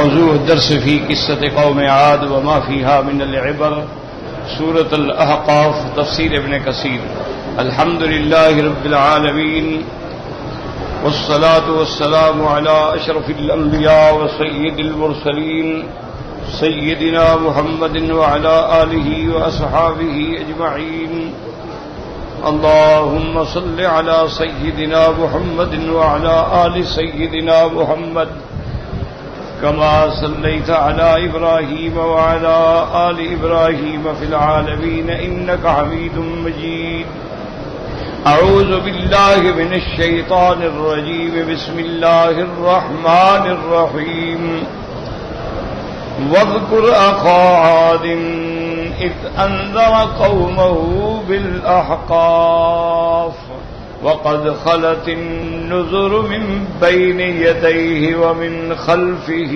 موضوع الدرس في قصة قوم عاد وما فيها من العبر سورة الأحقاف تفسير ابن كثير. الحمد لله رب العالمين والصلاة والسلام على أشرف الأنبياء وسيد المرسلين سيدنا محمد وعلى آله وأصحابه أجمعين. اللهم صل على سيدنا محمد وعلى آل سيدنا محمد كما صليت على إبراهيم وعلى آل إبراهيم في العالمين إنك حميد مجيد. أعوذ بالله من الشيطان الرجيم. بسم الله الرحمن الرحيم. واذكر أخا عاد إذ أنذر قومه بالأحقاف وقد خلت النذر من بين يديه ومن خلفه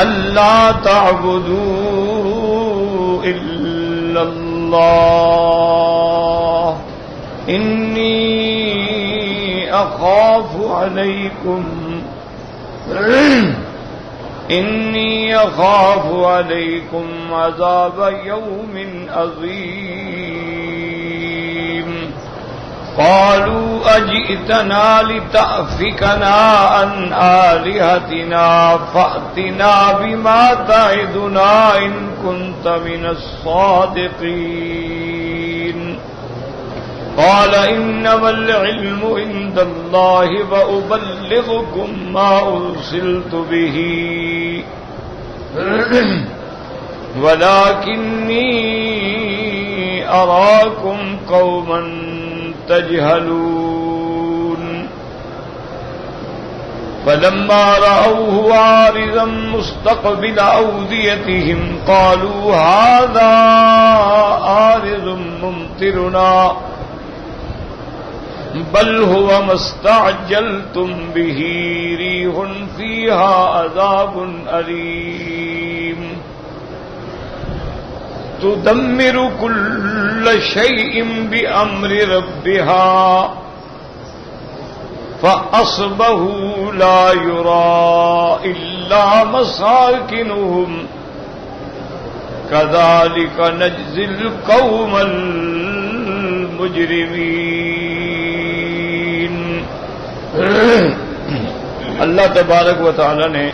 ألا تعبدوا إلا الله إني أخاف عليكم عذاب يوم عظيم. قالوا أجئتنا لتأفكنا عن آلهتنا فأتنا بما تعدنا إن كنت من الصادقين. قال إنما العلم عند الله وأبلغكم ما أرسلت به ولكني أراكم قوما تجهلون. فلما رأوه عارضا مستقبل أوديتهم قالوا هذا عارض ممطرنا بل هو ما استعجلتم به ريح فيها عذاب أليم تدمر كل شيء بأمر ربها فأصبحوا لا يرى إلا مساكنهم كذلك نجزي القوم المجرمين. اللہ تبارک و تعالی نے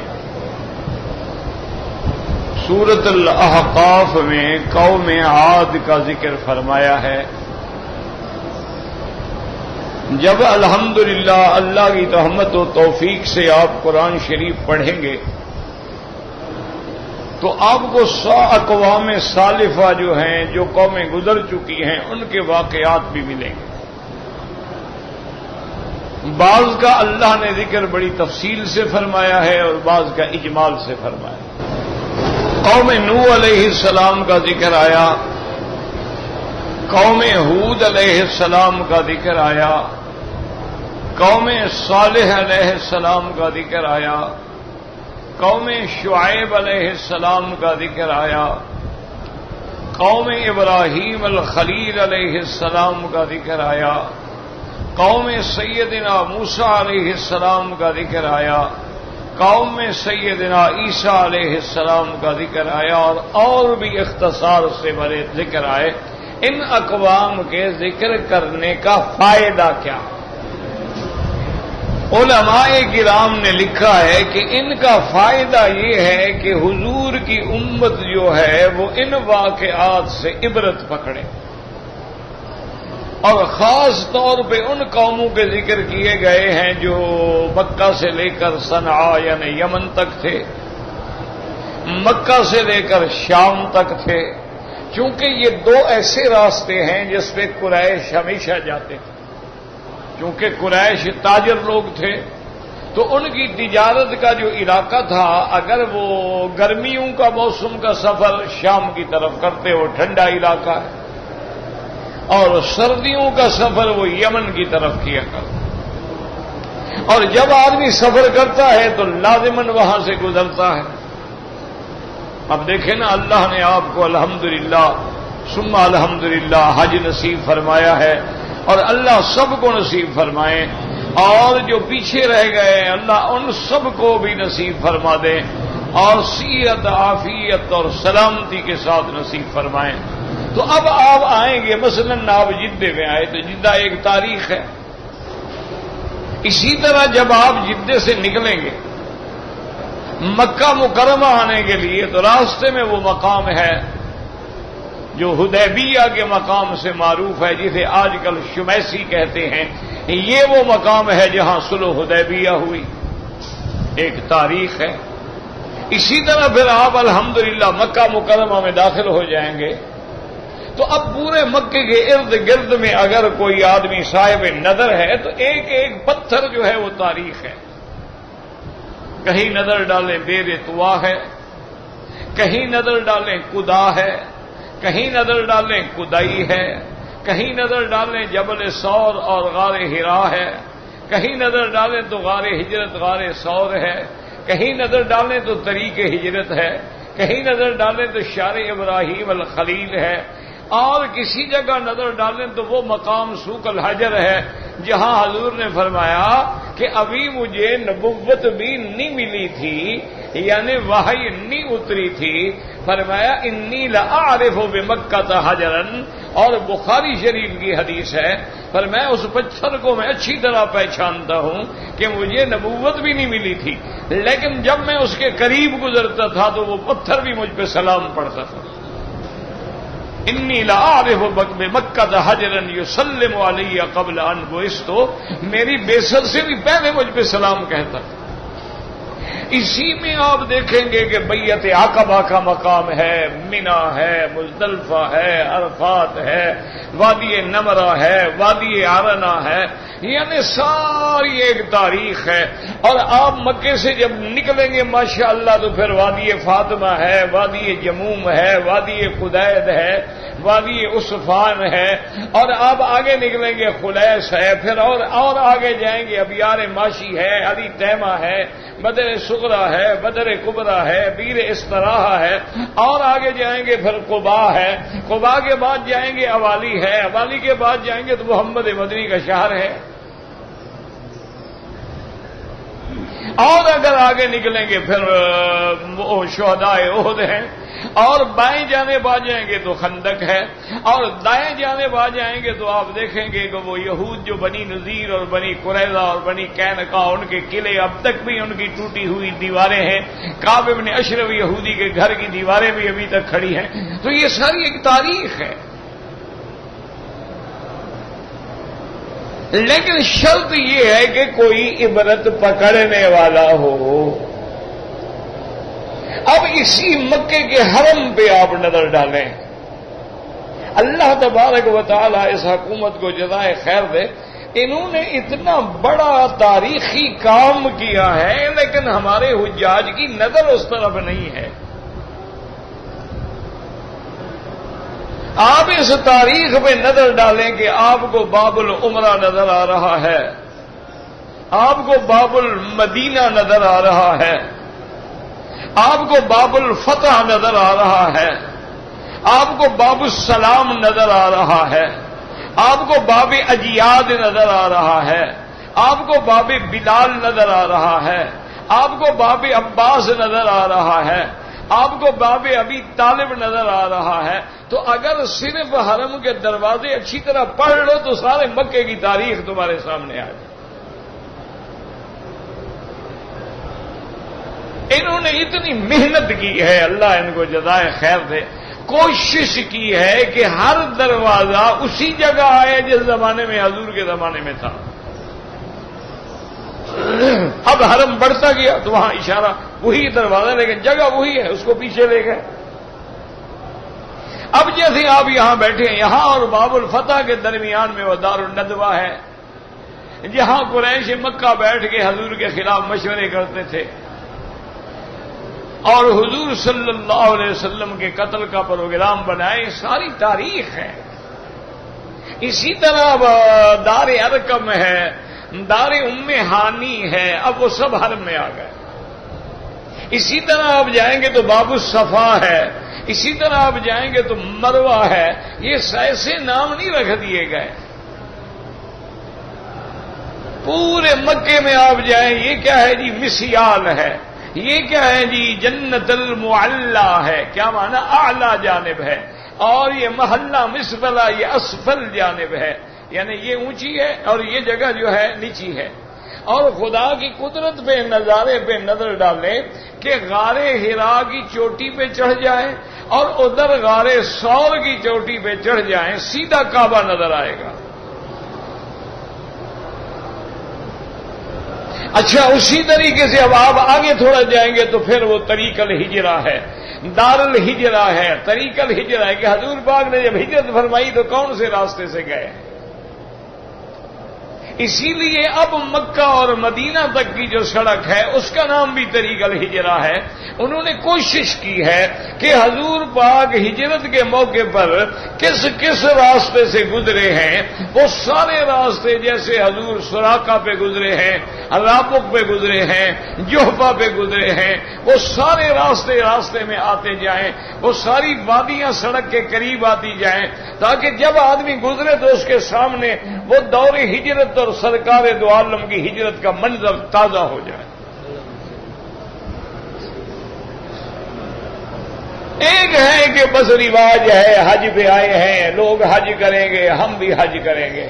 سورۃ الاحقاف میں قوم عاد کا ذکر فرمایا ہے. جب الحمدللہ اللہ کی رحمت و توفیق سے آپ قرآن شریف پڑھیں گے تو آپ کو 100 اقوام سالفہ جو ہیں جو قومیں گزر چکی ہیں ان کے واقعات بھی ملیں گے. بعض کا اللہ نے ذکر بڑی تفصیل سے فرمایا ہے اور بعض کا اجمال سے فرمایا. قوم نوح علیہ السلام کا ذکر آیا, قوم ہود علیہ السلام کا ذکر آیا, قوم صالح علیہ السلام کا ذکر آیا, قوم شعیب علیہ السلام کا ذکر آیا, قوم ابراہیم الخلیل علیہ السلام کا ذکر آیا, قوم سیدنا موسیٰ علیہ السلام کا ذکر آیا, قوم سیدنا عیسیٰ علیہ السلام کا ذکر آیا, اور بھی اختصار سے بڑے ذکر آئے. ان اقوام کے ذکر کرنے کا فائدہ کیا؟ علماء کرام نے لکھا ہے کہ ان کا فائدہ یہ ہے کہ حضور کی امت جو ہے وہ ان واقعات سے عبرت پکڑے, اور خاص طور پہ ان قوموں کے ذکر کیے گئے ہیں جو مکہ سے لے کر صنعاء یعنی یمن تک تھے, مکہ سے لے کر شام تک تھے, چونکہ یہ 2 ایسے راستے ہیں جس پہ قریش ہمیشہ جاتے تھے. چونکہ قریش تاجر لوگ تھے تو ان کی تجارت کا جو علاقہ تھا, اگر وہ گرمیوں کا موسم کا سفر شام کی طرف کرتے وہ ٹھنڈا علاقہ ہے, اور سردیوں کا سفر وہ یمن کی طرف کیا کرتا. اور جب آدمی سفر کرتا ہے تو لازماً وہاں سے گزرتا ہے. اب دیکھیں نا, اللہ نے آپ کو الحمدللہ ثم الحمدللہ حج نصیب فرمایا ہے, اور اللہ سب کو نصیب فرمائے. اور جو پیچھے رہ گئے اللہ ان سب کو بھی نصیب فرما دے اور صحت عافیت اور سلامتی کے ساتھ نصیب فرمائیں۔ تو اب آپ آئیں گے، مثلاً آپ جدے میں آئے تو جدہ ایک تاریخ ہے، اسی طرح جب آپ جدے سے نکلیں گے مکہ مکرمہ آنے کے لیے تو راستے میں وہ مقام ہے جو حدیبیہ کے مقام سے معروف ہے، جسے آج کل شمیسی کہتے ہیں۔ یہ وہ مقام ہے جہاں صلح حدیبیہ ہوئی، ایک تاریخ ہے۔ اسی طرح پھر آپ الحمدللہ مکہ مکرمہ میں داخل ہو جائیں گے تو اب پورے مکے کے ارد گرد میں اگر کوئی آدمی صاحب نظر ہے تو ایک ایک پتھر جو ہے وہ تاریخ ہے۔ کہیں نظر ڈالیں دیر طوا ہے، کہیں نظر ڈالیں کدا ہے، کہیں نظر ڈالیں کدائی ہے، کہیں نظر ڈالیں جبل سور اور غار ہرا ہے، کہیں نظر ڈالیں تو غار ہجرت غار سور ہے، کہیں نظر ڈالیں تو طریق ہجرت ہے، کہیں نظر ڈالیں تو شار ابراہیم الخلیل ہے، اور کسی جگہ نظر ڈالیں تو وہ مقام سوق الحجر ہے جہاں حضور نے فرمایا کہ ابھی مجھے نبوت بھی نہیں ملی تھی، یعنی وحی نہیں اتری تھی۔ فرمایا انی لأعرف بمکہ حجرا، اور بخاری شریف کی حدیث ہے، فرمایا اس پتھر کو میں اچھی طرح پہچانتا ہوں کہ مجھے نبوت بھی نہیں ملی تھی، لیکن جب میں اس کے قریب گزرتا تھا تو وہ پتھر بھی مجھ پہ سلام پڑھتا تھا۔ انی لأعرف بمکہ حجرا یسلم علی قبل ان بعثت، میری بعثت سے بھی پہلے مجھ پہ سلام کہتا تھا۔ اسی میں آپ دیکھیں گے کہ بیعت عقبہ کا مقام ہے، منا ہے، مزدلفہ ہے، عرفات ہے، وادی نمرہ ہے، وادی عرنا ہے، یعنی ساری ایک تاریخ ہے۔ اور آپ مکے سے جب نکلیں گے ماشاءاللہ تو پھر وادی فاطمہ ہے، وادی جموم ہے، وادی قدید ہے، وادی عصفان ہے، اور آپ آگے نکلیں گے خلیس ہے، پھر اور آگے جائیں گے ابیار ماشی ہے، علی تیمہ ہے، بدر صغرا ہے، بدر کبرا ہے، بیر استراحہ ہے، اور آگے جائیں گے پھر قبا ہے، قبا کے بعد جائیں گے اوالی ہے، اوالی کے بعد جائیں گے تو محمد مدنی کا شہر ہے، اور اگر آگے نکلیں گے پھر وہ شہدائے احد ہیں، اور بائیں جانب آ جائیں گے تو خندق ہے، اور دائیں جانب آ جائیں گے تو آپ دیکھیں گے کہ وہ یہود جو بنی نذیر اور بنی قریظہ اور بنی قینقاع، ان کے قلعے اب تک بھی ان کی ٹوٹی ہوئی دیواریں ہیں، کعب بن اشرف یہودی کے گھر کی دیواریں بھی ابھی تک کھڑی ہیں۔ تو یہ ساری ایک تاریخ ہے، لیکن شرط یہ ہے کہ کوئی عبرت پکڑنے والا ہو۔ اب اسی مکے کے حرم پہ آپ نظر ڈالیں، اللہ تبارک و تعالی اس حکومت کو جزائے خیر دے، انہوں نے اتنا بڑا تاریخی کام کیا ہے لیکن ہمارے حجاج کی نظر اس طرف نہیں ہے۔ آپ اس تاریخ پہ نظر ڈالیں کہ آپ کو باب العمرہ نظر آ رہا ہے، آپ کو باب المدینہ نظر آ رہا ہے، آپ کو باب الفتح نظر آ رہا ہے، آپ کو باب السلام نظر آ رہا ہے، آپ کو باب اجیاد نظر آ رہا ہے، آپ کو باب بلال نظر آ رہا ہے، آپ کو باب عباس نظر آ رہا ہے، آپ کو باب ابی طالب نظر آ رہا ہے۔ تو اگر صرف حرم کے دروازے اچھی طرح پڑھ لو تو سارے مکے کی تاریخ تمہارے سامنے آ جائے۔ انہوں نے اتنی محنت کی ہے، اللہ ان کو جزائے خیر دے، کوشش کی ہے کہ ہر دروازہ اسی جگہ آئے جس زمانے میں حضور کے زمانے میں تھا۔ اب حرم بڑھتا گیا تو وہاں اشارہ وہی دروازہ، لیکن جگہ وہی ہے، اس کو پیچھے لے گئے۔ اب جیسے آپ یہاں بیٹھے ہیں، یہاں اور باب الفتح کے درمیان میں وہ دار الندوہ ہے، جہاں قریش مکہ بیٹھ کے حضور کے خلاف مشورے کرتے تھے اور حضور صلی اللہ علیہ وسلم کے قتل کا پروگرام بنائے، ساری تاریخ ہے۔ اسی طرح دار ارقم ہے، دار ام ہانی ہے، اب وہ سب حرم میں آ گئے۔ اسی طرح آپ جائیں گے تو باب الصفا ہے، اسی طرح آپ جائیں گے تو مروہ ہے، یہ ایسے نام نہیں رکھ دیے گئے۔ پورے مکے میں آپ جائیں، یہ کیا ہے جی؟ مسیال ہے. یہ کیا ہے جی؟ جنت المعلا ہے. کیا معنی؟ اعلی جانب ہے. اور یہ محلہ مسفلا، یہ اسفل جانب ہے، یعنی یہ اونچی ہے اور یہ جگہ جو ہے نیچی ہے. اور خدا کی قدرت پہ نظارے پہ نظر ڈالیں کہ غار حرا کی چوٹی پہ چڑھ جائیں اور ادھر غار ثور کی چوٹی پہ چڑھ جائیں، سیدھا کعبہ نظر آئے گا. اچھا، اسی طریقے سے اب آپ آگے تھوڑا جائیں گے تو پھر وہ طریق الہجرہ ہے، دار الہجرہ ہے. طریق الہجرہ ہے کہ حضور پاک نے جب ہجرت فرمائی تو کون سے راستے سے گئے. اسی لیے اب مکہ اور مدینہ تک کی جو سڑک ہے اس کا نام بھی طریق الہجرہ ہے. انہوں نے کوشش کی ہے کہ حضور پاک ہجرت کے موقع پر کس کس راستے سے گزرے ہیں. وہ سارے راستے جیسے حضور سراقہ پہ گزرے ہیں، رابق پہ گزرے ہیں، جوحفہ پہ گزرے ہیں، وہ سارے راستے میں آتے جائیں، وہ ساری وادیاں سڑک کے قریب آتی جائیں، تاکہ جب آدمی گزرے تو اس کے سامنے وہ دور ہجرت اور سرکار دو عالم کی ہجرت کا منظر تازہ ہو جائے. ایک ہے کہ بس رواج ہے، حج پہ آئے ہیں لوگ، حج کریں گے، ہم بھی حج کریں گے.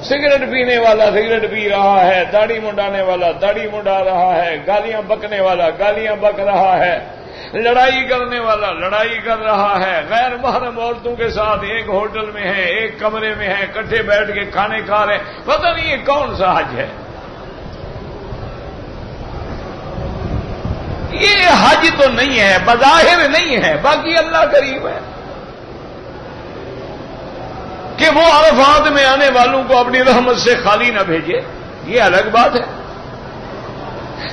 سگریٹ پینے والا سگریٹ پی رہا ہے، داڑھی منڈانے والا داڑھی منڈا رہا ہے، گالیاں بکنے والا گالیاں بک رہا ہے، لڑائی کرنے والا لڑائی کر رہا ہے، غیر محرم عورتوں کے ساتھ ایک ہوٹل میں ہے، ایک کمرے میں ہے، کٹھے بیٹھ کے کھانے کھا رہے ہیں. پتہ نہیں یہ کون سا حج ہے. یہ حج تو نہیں ہے، بظاہر نہیں ہے، باقی اللہ کریم ہے کہ وہ عرفات میں آنے والوں کو اپنی رحمت سے خالی نہ بھیجے، یہ الگ بات ہے.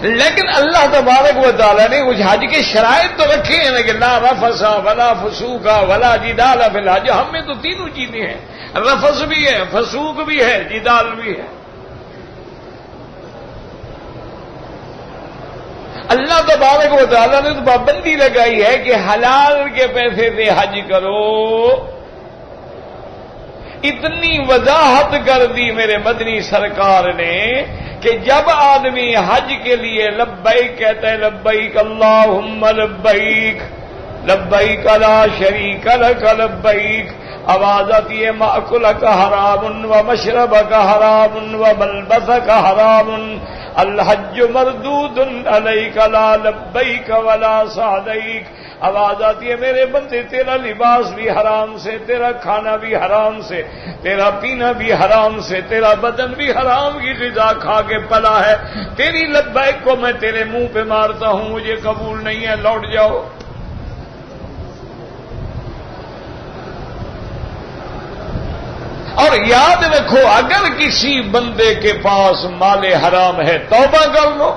لیکن اللہ تبارک و تعالیٰ نے کچھ حج کے شرائط تو رکھے ہیں نا کہ لا رفث ولا فسوق ولا جدال فی الحج. ہم میں تو تینوں چیزیں ہیں، رفث بھی ہے، فسوق بھی ہے، جدال بھی ہے. اللہ تبارک و تعالیٰ نے تو پابندی لگائی ہے کہ حلال کے پیسے سے حج کرو. اتنی وضاحت کر دی میرے مدنی سرکار نے کہ جب آدمی حج کے لیے لبیک کہتا ہے، لبیک اللہم لبیک لبیک لا شریک لک لبیک، آواز آتی ہے مأکلک حرام و مشربک حرام و ملبسک حرام، الحج مردود علیک لا لبیک ولا سعدیک. آواز آتی ہے میرے بندے تیرا لباس بھی حرام سے، تیرا کھانا بھی حرام سے، تیرا پینا بھی حرام سے، تیرا بدن بھی حرام کی غذا کھا کے پلا ہے. تیری لبیک کو میں تیرے منہ پہ مارتا ہوں، مجھے قبول نہیں ہے، لوٹ جاؤ. اور یاد رکھو اگر کسی بندے کے پاس مال حرام ہے توبہ کر لو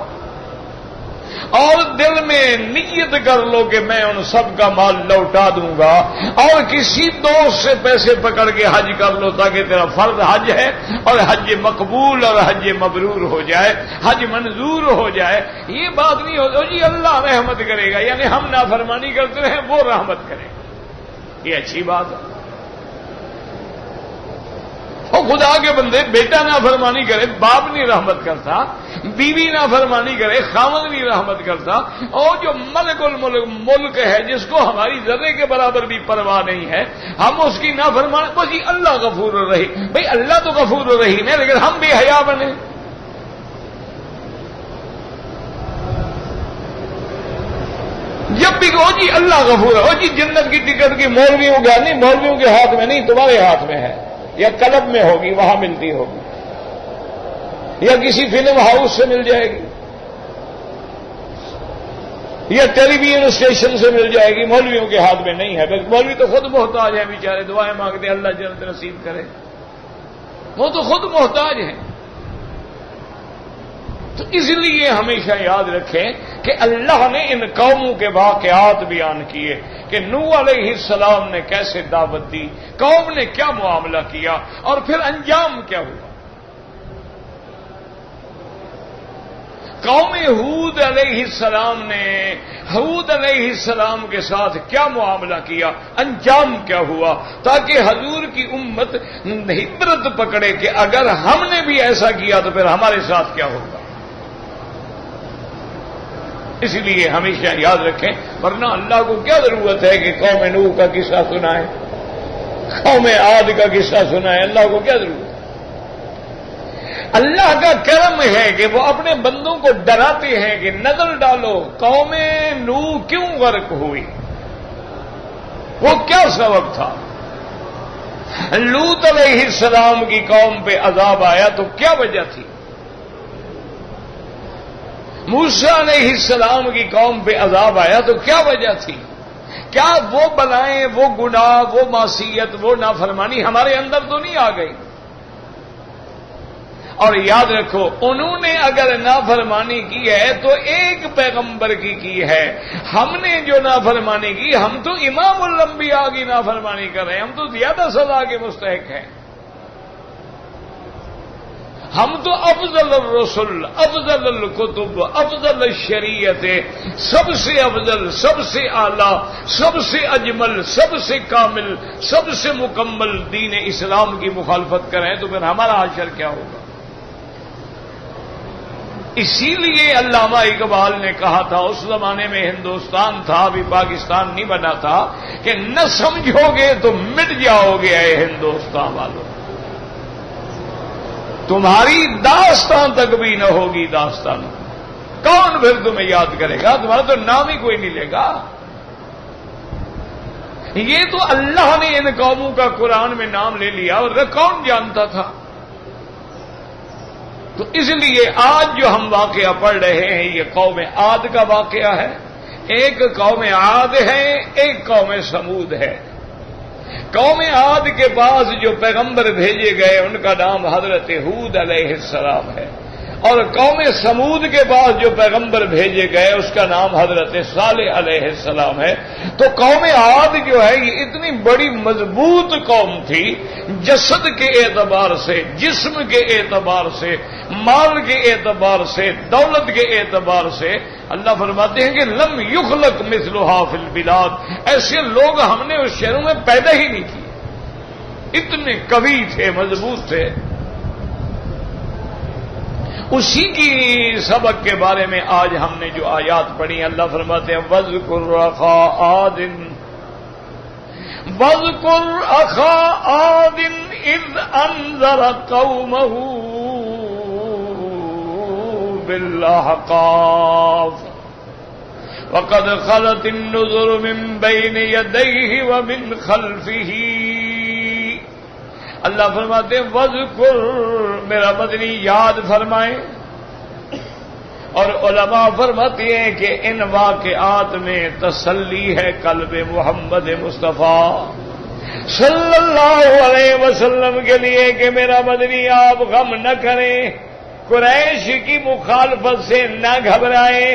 اور دل میں نیت کر لو کہ میں ان سب کا مال لوٹا دوں گا، اور کسی دوست سے پیسے پکڑ کے حج کر لو تاکہ تیرا فرض حج ہے اور حج مقبول اور حج مبرور ہو جائے، حج منظور ہو جائے. یہ بات نہیں ہو جی اللہ رحمت کرے گا، یعنی ہم نافرمانی کرتے رہے وہ رحمت کرے گا. یہ اچھی بات ہے. اور خدا کے بندے بیٹا نافرمانی کرے باپ نہیں رحمت کرتا، بیوی نافرمانی کرے خاوند نہیں رحمت کرتا، اور جو ملک الملک ملک ہے جس کو ہماری ذرے کے برابر بھی پرواہ نہیں ہے ہم اس کی نافرمانی. بس یہ اللہ غفور الرحیم. بھائی اللہ تو غفور الرحیم ہے لیکن ہم بھی حیا بنے. جب بھی کہو جی اللہ غفور ہے، جی جنت کی ٹکٹ کی مولویوں کے نہیں، مولویوں کے ہاتھ میں نہیں، تمہارے ہاتھ میں ہے، یا کلب میں ہوگی وہاں ملتی ہوگی، یا کسی فلم ہاؤس سے مل جائے گی، یا ٹیلی ویژن اسٹیشن سے مل جائے گی. مولویوں کے ہاتھ میں نہیں ہے. بلکہ مولوی تو خود محتاج ہیں بیچارے، دعائیں مانگتے ہیں اللہ جنت نصیب کرے، وہ تو خود محتاج ہیں. تو اس لیے ہمیشہ یاد رکھیں کہ اللہ نے ان قوموں کے واقعات بیان کیے کہ نوح علیہ السلام نے کیسے دعوت دی، قوم نے کیا معاملہ کیا اور پھر انجام کیا ہوا. قوم ہود علیہ السلام نے ہود علیہ السلام کے ساتھ کیا معاملہ کیا، انجام کیا ہوا، تاکہ حضور کی امت عبرت پکڑے کہ اگر ہم نے بھی ایسا کیا تو پھر ہمارے ساتھ کیا ہوگا۔ اس لیے ہمیشہ یاد رکھیں، ورنہ اللہ کو کیا ضرورت ہے کہ قوم نوح کا قصہ سنائے، قوم عاد کا قصہ سنائے، اللہ کو کیا ضرورت ہے؟ اللہ کا کرم ہے کہ وہ اپنے بندوں کو ڈراتے ہیں کہ نظر ڈالو قوم نوح کیوں غرق ہوئی، وہ کیا سبب تھا۔ لوط علیہ السلام کی قوم پہ عذاب آیا تو کیا وجہ تھی، موسیٰ علیہ السلام کی قوم پہ عذاب آیا تو کیا وجہ تھی، کیا وہ بلائیں، وہ گناہ، وہ معصیت، وہ نافرمانی ہمارے اندر تو نہیں آ گئی؟ اور یاد رکھو، انہوں نے اگر نافرمانی کی ہے تو ایک پیغمبر کی ہے، ہم نے جو نافرمانی کی، ہم تو امام الانبیاء کی نافرمانی کر رہے ہیں، ہم تو زیادہ سزا کے مستحق ہیں، ہم تو افضل الرسل، افضل الکتب، افضل الشریعت، سب سے افضل، سب سے اعلی، سب سے اجمل، سب سے کامل، سب سے مکمل دین اسلام کی مخالفت کریں تو پھر ہمارا حشر کیا ہوگا؟ اسی لیے علامہ اقبال نے کہا تھا، اس زمانے میں ہندوستان تھا، ابھی پاکستان نہیں بنا تھا، کہ نہ سمجھو گے تو مٹ جاؤ گے اے ہندوستان والوں، تمہاری داستان تک بھی نہ ہوگی داستان، کون پھر تمہیں یاد کرے گا، تمہارا تو نام ہی کوئی نہیں لے گا۔ یہ تو اللہ نے ان قوموں کا قرآن میں نام لے لیا اور کون جانتا تھا؟ تو اس لیے آج جو ہم واقعہ پڑھ رہے ہیں یہ قوم عاد کا واقعہ ہے، ایک قوم عاد ہے، ایک قوم سمود ہے۔ قوم عاد کے پاس جو پیغمبر بھیجے گئے ان کا نام حضرت ہود علیہ السلام ہے، اور قوم سمود کے پاس جو پیغمبر بھیجے گئے اس کا نام حضرت صالح علیہ السلام ہے۔ تو قوم عاد جو ہے یہ اتنی بڑی مضبوط قوم تھی، جسد کے اعتبار سے، جسم کے اعتبار سے، مال کے اعتبار سے، دولت کے اعتبار سے، اللہ فرماتے ہیں کہ لم یخلق مثلھا فی البلاد، ایسے لوگ ہم نے اس شہروں میں پیدا ہی نہیں کیے، اتنے قوی تھے، مضبوط تھے۔ اسی کی سبق کے بارے میں آج ہم نے جو آیات پڑھی، اللہ فرماتے ہیں وَاذْكُرْ أَخَا عَادٍ إِذْ أَنذَرَ قَوْمَهُ بِالْأَحْقَافِ وَقَدْ خَلَتِ النُّذُرُ مِنْ بَيْنِ يَدَيْهِ وَمِنْ خَلْفِهِ۔ اللہ فرماتے ہیں وَاذْكُرْ، میرا مدنی یاد فرمائیں، اور علماء فرماتے ہیں کہ ان واقعات میں تسلی ہے قلب محمد مصطفیٰ صلی اللہ علیہ وسلم کے لیے کہ میرا مدنی آپ غم نہ کریں، قریش کی مخالفت سے نہ گھبرائیں۔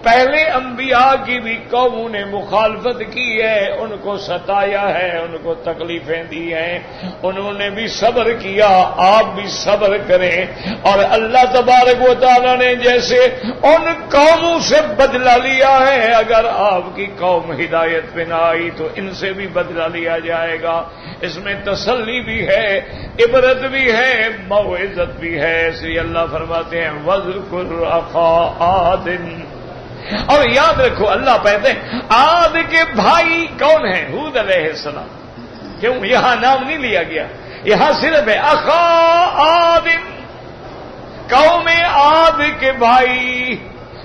پہلے انبیاء کی بھی قوموں نے مخالفت کی ہے، ان کو ستایا ہے، ان کو تکلیفیں دی ہیں، انہوں نے بھی صبر کیا، آپ بھی صبر کریں۔ اور اللہ تبارک و تعالیٰ نے جیسے ان قوموں سے بدلہ لیا ہے، اگر آپ کی قوم ہدایت پہ نہ آئی تو ان سے بھی بدلہ لیا جائے گا۔ اس میں تسلی بھی ہے، عبرت بھی ہے، موعظت بھی ہے، اس لیے اللہ فرماتے ہیں وَاذْكُرْ أَخَا عَادٍ۔ اور یاد رکھو اللہ کہتے ہیں عاد کے بھائی کون ہیں؟ ہود علیہ السلام۔ کیوں یہاں نام نہیں لیا گیا؟ یہاں صرف ہے اخا عاد، قوم عاد کے بھائی۔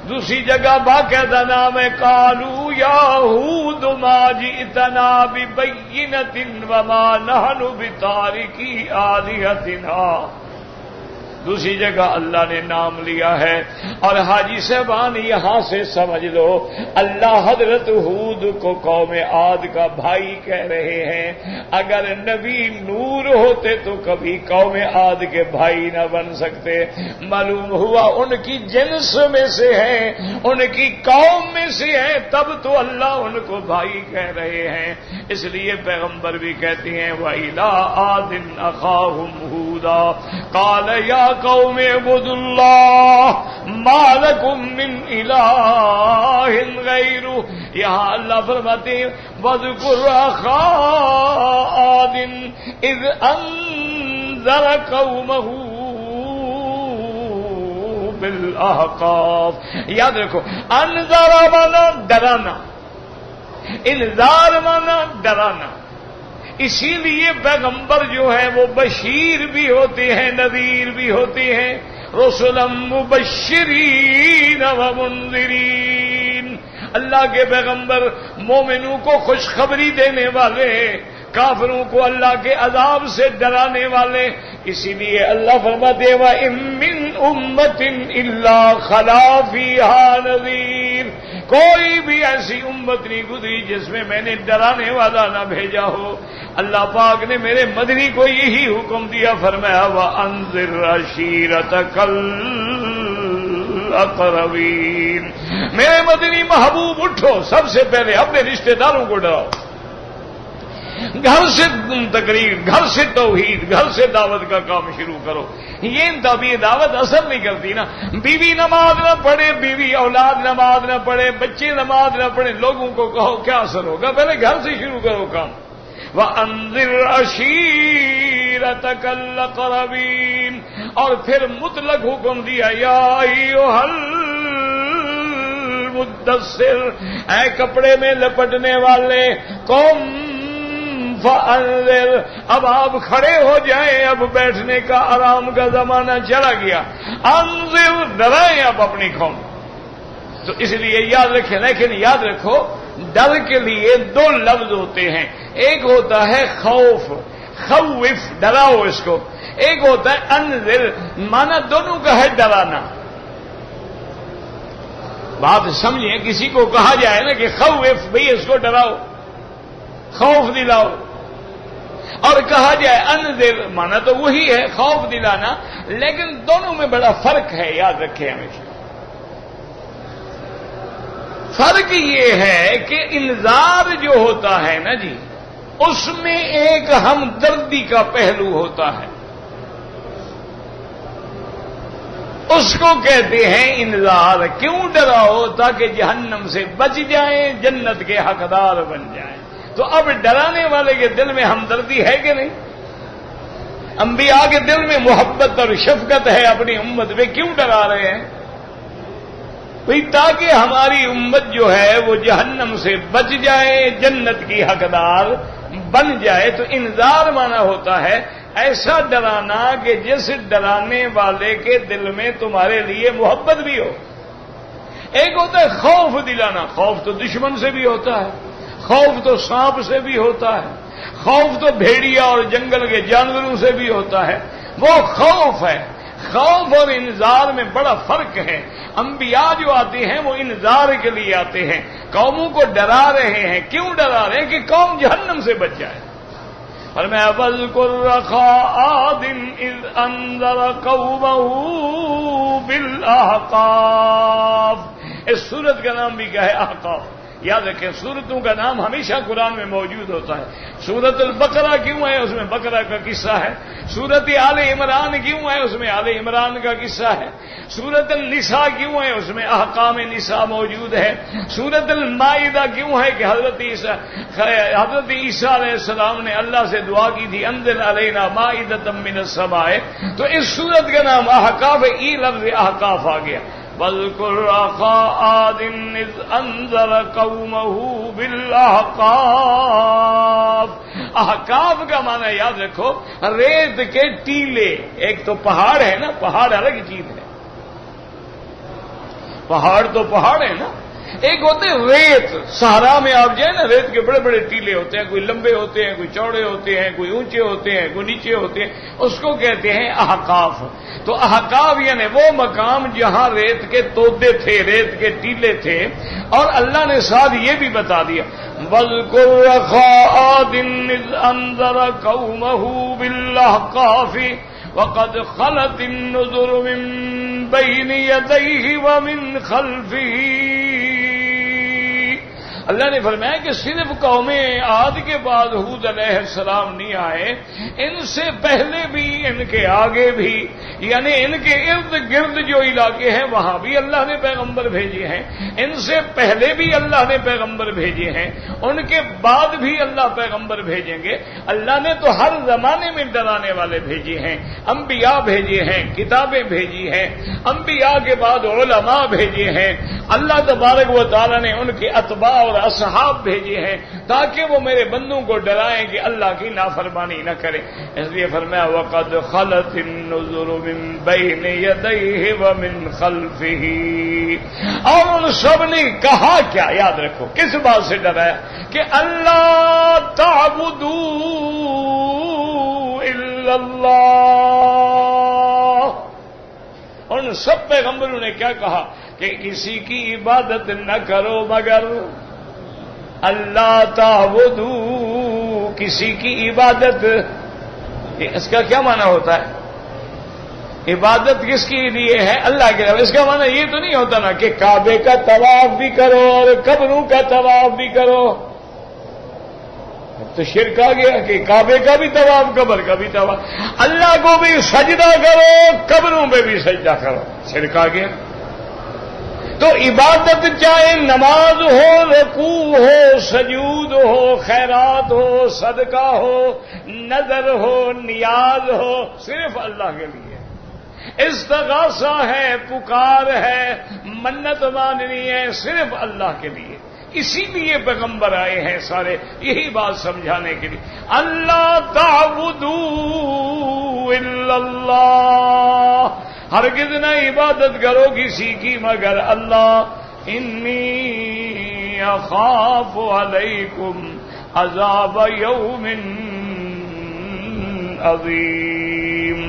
دوسری جگہ باقاعدہ نام ہے قالوا یا ہود ما جئتنا ببینۃ وما نحن بتارکی آلہتنا۔ دوسری جگہ اللہ نے نام لیا ہے۔ اور حاجی صاحبان یہاں سے سمجھ لو اللہ حضرت ہود کو قوم عاد کا بھائی کہہ رہے ہیں۔ اگر نبی نور ہوتے تو کبھی قوم عاد کے بھائی نہ بن سکتے۔ معلوم ہوا ان کی جنس میں سے ہیں، ان کی قوم میں سے ہیں، تب تو اللہ ان کو بھائی کہہ رہے ہیں۔ اس لیے پیغمبر بھی کہتے ہیں وَإِلَىٰ عَادٍ أَخَاهُمْ هُودًا قَالَ يَا قوم اعبدوا اللہ ما لکم من الہ غیرہ. یہاں اللہ فرماتے ہیں وَاذْكُرْ أَخَا عَادٍ إِذْ أَنذَرَ قَوْمَهُ بالاحقاف. یاد رکھو انذر مانا ڈرانا، انذار مانا ڈرانا. اسی لیے پیغمبر جو ہے وہ بشیر بھی ہوتے ہیں نذیر بھی ہوتے ہیں. رسلا مبشرین و منذرین. اللہ کے پیغمبر مومنوں کو خوشخبری دینے والے، کافروں کو اللہ کے عذاب سے ڈرانے والے. اسی لیے اللہ فرماتے ہیں وَإِن مِّنْ أُمَّةٍ إِلَّا خَلَا فِيهَا نَذِيرٌ. کوئی بھی ایسی امت نہیں گزری جس میں میں نے ڈرانے والا نہ بھیجا ہو. اللہ پاک نے میرے مدنی کو یہی حکم دیا، فرمایا وَأَنذِرْ عَشِيرَتَكَ الْأَقْرَبِينَ. میرے مدنی محبوب اٹھو، سب سے پہلے اپنے رشتہ داروں کو ڈراؤ. گھر سے تقریر، گھر سے توحید، گھر سے دعوت کا کام شروع کرو. یہ دعوت اثر نہیں کرتی نا. بیوی نماز نہ پڑھے، بیوی اولاد نماز نہ پڑھے، بچے نماز نہ پڑھے، لوگوں کو کہو کیا اثر ہوگا؟ پہلے گھر سے شروع کرو کام. وَأَنذِرْ عَشِيرَتَكَ الْأَقْرَبِينَ. اور پھر مطلق حکم دیا یا ایھا المدثر، اے کپڑے میں لپٹنے والے، قوم فَأَنذِرْ. اب آپ کھڑے ہو جائیں، اب بیٹھنے کا آرام کا زمانہ چلا گیا. انذر، ڈرائیں آپ اپنی قوم. تو اس لیے یاد رکھیں. لیکن یاد رکھو ڈر کے لیے دو لفظ ہوتے ہیں. ایک ہوتا ہے خوف، خوف ڈراؤ اس کو. ایک ہوتا ہے انذر، مانا دونوں کا ہے ڈرانا. بات سمجھیں، کسی کو کہا جائے نا کہ خوف، بھئی اس کو ڈراؤ، خوف دلاؤ. اور کہا جائے انذر، مانا تو وہی ہے خوف دلانا، لیکن دونوں میں بڑا فرق ہے. یاد رکھیں ہمیشہ. فرق یہ ہے کہ انذار جو ہوتا ہے نا جی، اس میں ایک ہمدردی کا پہلو ہوتا ہے. اس کو کہتے ہیں انذار. کیوں ڈراؤ؟ تاکہ جہنم سے بچ جائیں، جنت کے حقدار بن جائیں. تو اب ڈرانے والے کے دل میں ہمدردی ہے کہ نہیں؟ انبیاء کے دل میں محبت اور شفقت ہے اپنی امت پہ. کیوں ڈرا رہے ہیں؟ بھئی تاکہ ہماری امت جو ہے وہ جہنم سے بچ جائے، جنت کی حقدار بن جائے. تو انذار مانا ہوتا ہے ایسا ڈرانا کہ جس ڈرانے والے کے دل میں تمہارے لیے محبت بھی ہو. ایک ہوتا ہے خوف دلانا. خوف تو دشمن سے بھی ہوتا ہے، خوف تو سانپ سے بھی ہوتا ہے، خوف تو بھیڑیا اور جنگل کے جانوروں سے بھی ہوتا ہے. وہ خوف ہے. خوف اور انذار میں بڑا فرق ہے. انبیاء جو آتے ہیں وہ انذار کے لیے آتے ہیں، قوموں کو ڈرا رہے ہیں. کیوں ڈرا رہے ہیں؟ کہ قوم جہنم سے بچ جائے. فرمایا وَاذْكُرْ أَخَا عَادٍ إِذْ أَنذَرَ قَوْمَهُ بِالْأَحْقَافِ. اس سورت کا نام بھی کیا ہے؟ احقاف. یاد رکھیں سورتوں کا نام ہمیشہ قرآن میں موجود ہوتا ہے. سورت البقرہ کیوں ہے؟ اس میں بقرہ کا قصہ ہے. سورت آل عمران کیوں ہے؟ اس میں آل عمران کا قصہ ہے. سورت النساء کیوں ہے؟ اس میں احکام نساء موجود ہے. سورت المائدہ کیوں ہے؟ کہ حضرت عیسیٰ علیہ السلام نے اللہ سے دعا کی تھی انزل علینا مائدۃ من السماء. تو اس سورت کا نام احقاف ہے. ای لفظ احقاف آ گیا. وَاذْكُرْ أَخَا عَادٍ إِذْ أَنذَرَ قَوْمَهُ بِالْأَحْقَافِ. احقاف کا معنی یاد رکھو ریت کے ٹیلے. ایک تو پہاڑ ہے نا، پہاڑ الگ چیز ہے. پہاڑ تو پہاڑ ہے نا. ایک ہوتے ریت. صحرا میں آپ جائیں نا، ریت کے بڑے بڑے ٹیلے ہوتے ہیں. کوئی لمبے ہوتے ہیں، کوئی چوڑے ہوتے ہیں، کوئی اونچے ہوتے ہیں، کوئی نیچے ہوتے ہیں. اس کو کہتے ہیں احقاف. تو احقاف یعنی وہ مقام جہاں ریت کے تودے تھے، ریت کے ٹیلے تھے. اور اللہ نے ساتھ یہ بھی بتا دیا وَاذْكُرْ أَخَا عَادٍ إِذْ أَنذَرَ قَوْمَهُ بِالْأَحْقَافِ وَقَدْ خَلَتِ النُّذُرُ مِن بَيْنِ يَدَيْهِ وَمِنْ خَلْفِهِ اللہ نے فرمایا کہ صرف قوم عاد کے بعد ہود علیہ السلام نہیں آئے، ان سے پہلے بھی، ان کے آگے بھی، یعنی ان کے ارد گرد جو علاقے ہیں وہاں بھی اللہ نے پیغمبر بھیجے ہیں، ان سے پہلے بھی اللہ نے پیغمبر بھیجے ہیں، ان کے بعد بھی اللہ پیغمبر بھیجیں گے۔ اللہ نے تو ہر زمانے میں ڈرانے والے بھیجے ہیں، انبیاء بھیجے ہیں، کتابیں بھیجی ہیں، انبیاء کے بعد علماء بھیجے ہیں، اللہ تبارک و تعالی نے ان کے اتباع اور اصحاب بھیجے ہیں تاکہ وہ میرے بندوں کو ڈرائیں کہ اللہ کی نافرمانی نہ کریں۔ اس لیے فرمایا وَقَدْ خَلَتِ النُّذُرُ مِن بَيْنِ يَدَيْهِ وَمِن خَلْفِهِ، اور ان سب نے کہا کیا؟ یاد رکھو کس بات سے ڈرایا؟ کہ اللہ تعبدوا الا اللہ۔ ان سب پیغمبروں نے کیا کہا؟ کہ کسی کی عبادت نہ کرو مگر اللہ تعبدوا، کسی کی عبادت، اس کا کیا معنی ہوتا ہے؟ عبادت کس کے لیے ہے؟ اللہ کے لیے۔ اس کا معنی یہ تو نہیں ہوتا نا کہ کعبے کا طواف بھی کرو اور قبروں کا طواف بھی کرو، تو شرک آ گیا کہ کعبے کا بھی طواف، قبر کا بھی طواف، اللہ کو بھی سجدہ کرو، قبروں پہ بھی سجدہ کرو، شرک آ گیا۔ تو عبادت چاہے نماز ہو، رکوع ہو، سجود ہو، خیرات ہو، صدقہ ہو، نذر ہو، نیاز ہو، صرف اللہ کے لیے۔ استغاثہ ہے، پکار ہے، منت ماننی ہے، صرف اللہ کے لیے۔ اسی لیے پیغمبر آئے ہیں سارے یہی بات سمجھانے کے لیے، اللہ تعبدوا الا اللہ، ہرگز نہ عبادت کرو کسی کی مگر اللہ۔ انی اخاف علیکم عذاب یوم عظیم۔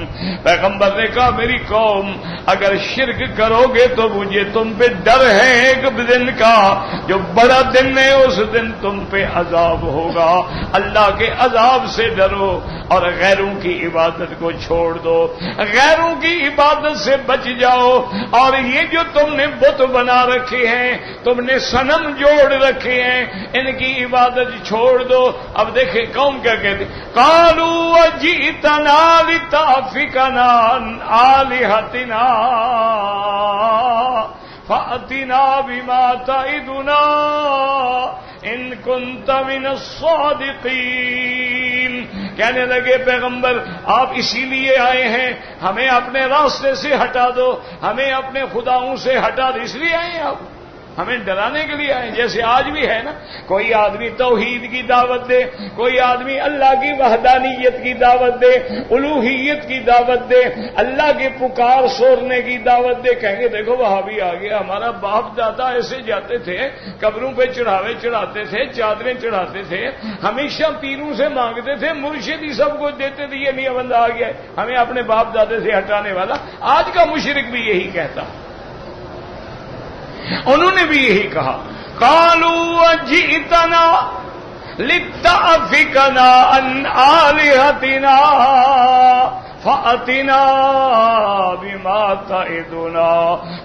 پیغمبر نے کہا میری قوم اگر شرک کرو گے تو مجھے تم پہ ڈر ہے ایک دن کا، جو بڑا دن ہے، اس دن تم پہ عذاب ہوگا۔ اللہ کے عذاب سے ڈرو اور غیروں کی عبادت کو چھوڑ دو، غیروں کی عبادت سے بچ جاؤ۔ اور یہ جو تم نے بت بنا رکھے ہیں، تم نے صنم جوڑ رکھے ہیں، ان کی عبادت چھوڑ دو۔ اب دیکھیں قوم کیا کہتے، قالوا وجئتنا لتعفکنا عن آلہتنا فأتنا بما تعدنا ان كنت من الصادقین۔ کہنے لگے پیغمبر آپ اسی لیے آئے ہیں ہمیں اپنے راستے سے ہٹا دو، ہمیں اپنے خداؤں سے ہٹا دو، اس لیے آئے ہیں آپ ہمیں ڈرانے کے لیے آئے؟ جیسے آج بھی ہے نا، کوئی آدمی توحید کی دعوت دے، کوئی آدمی اللہ کی وحدانیت کی دعوت دے، الوہیت کی دعوت دے، اللہ کے پکار سورنے کی دعوت دے، کہیں گے دیکھو وہاں بھی آ گیا، ہمارا باپ دادا ایسے جاتے تھے، قبروں پہ چڑھاوے چڑھاتے تھے، چادریں چڑھاتے تھے، ہمیشہ پیروں سے مانگتے تھے، مرشد ہی سب کچھ دیتے تھے، یہ نیا بندہ آ گیا ہے ہمیں اپنے باپ دادے سے ہٹانے والا۔ آج کا مشرک بھی یہی کہتا، انہوں نے بھی یہی کہا، قالوا وجئتنا لتعفکنا عن آلہتنا فأتنا بما تعدنا،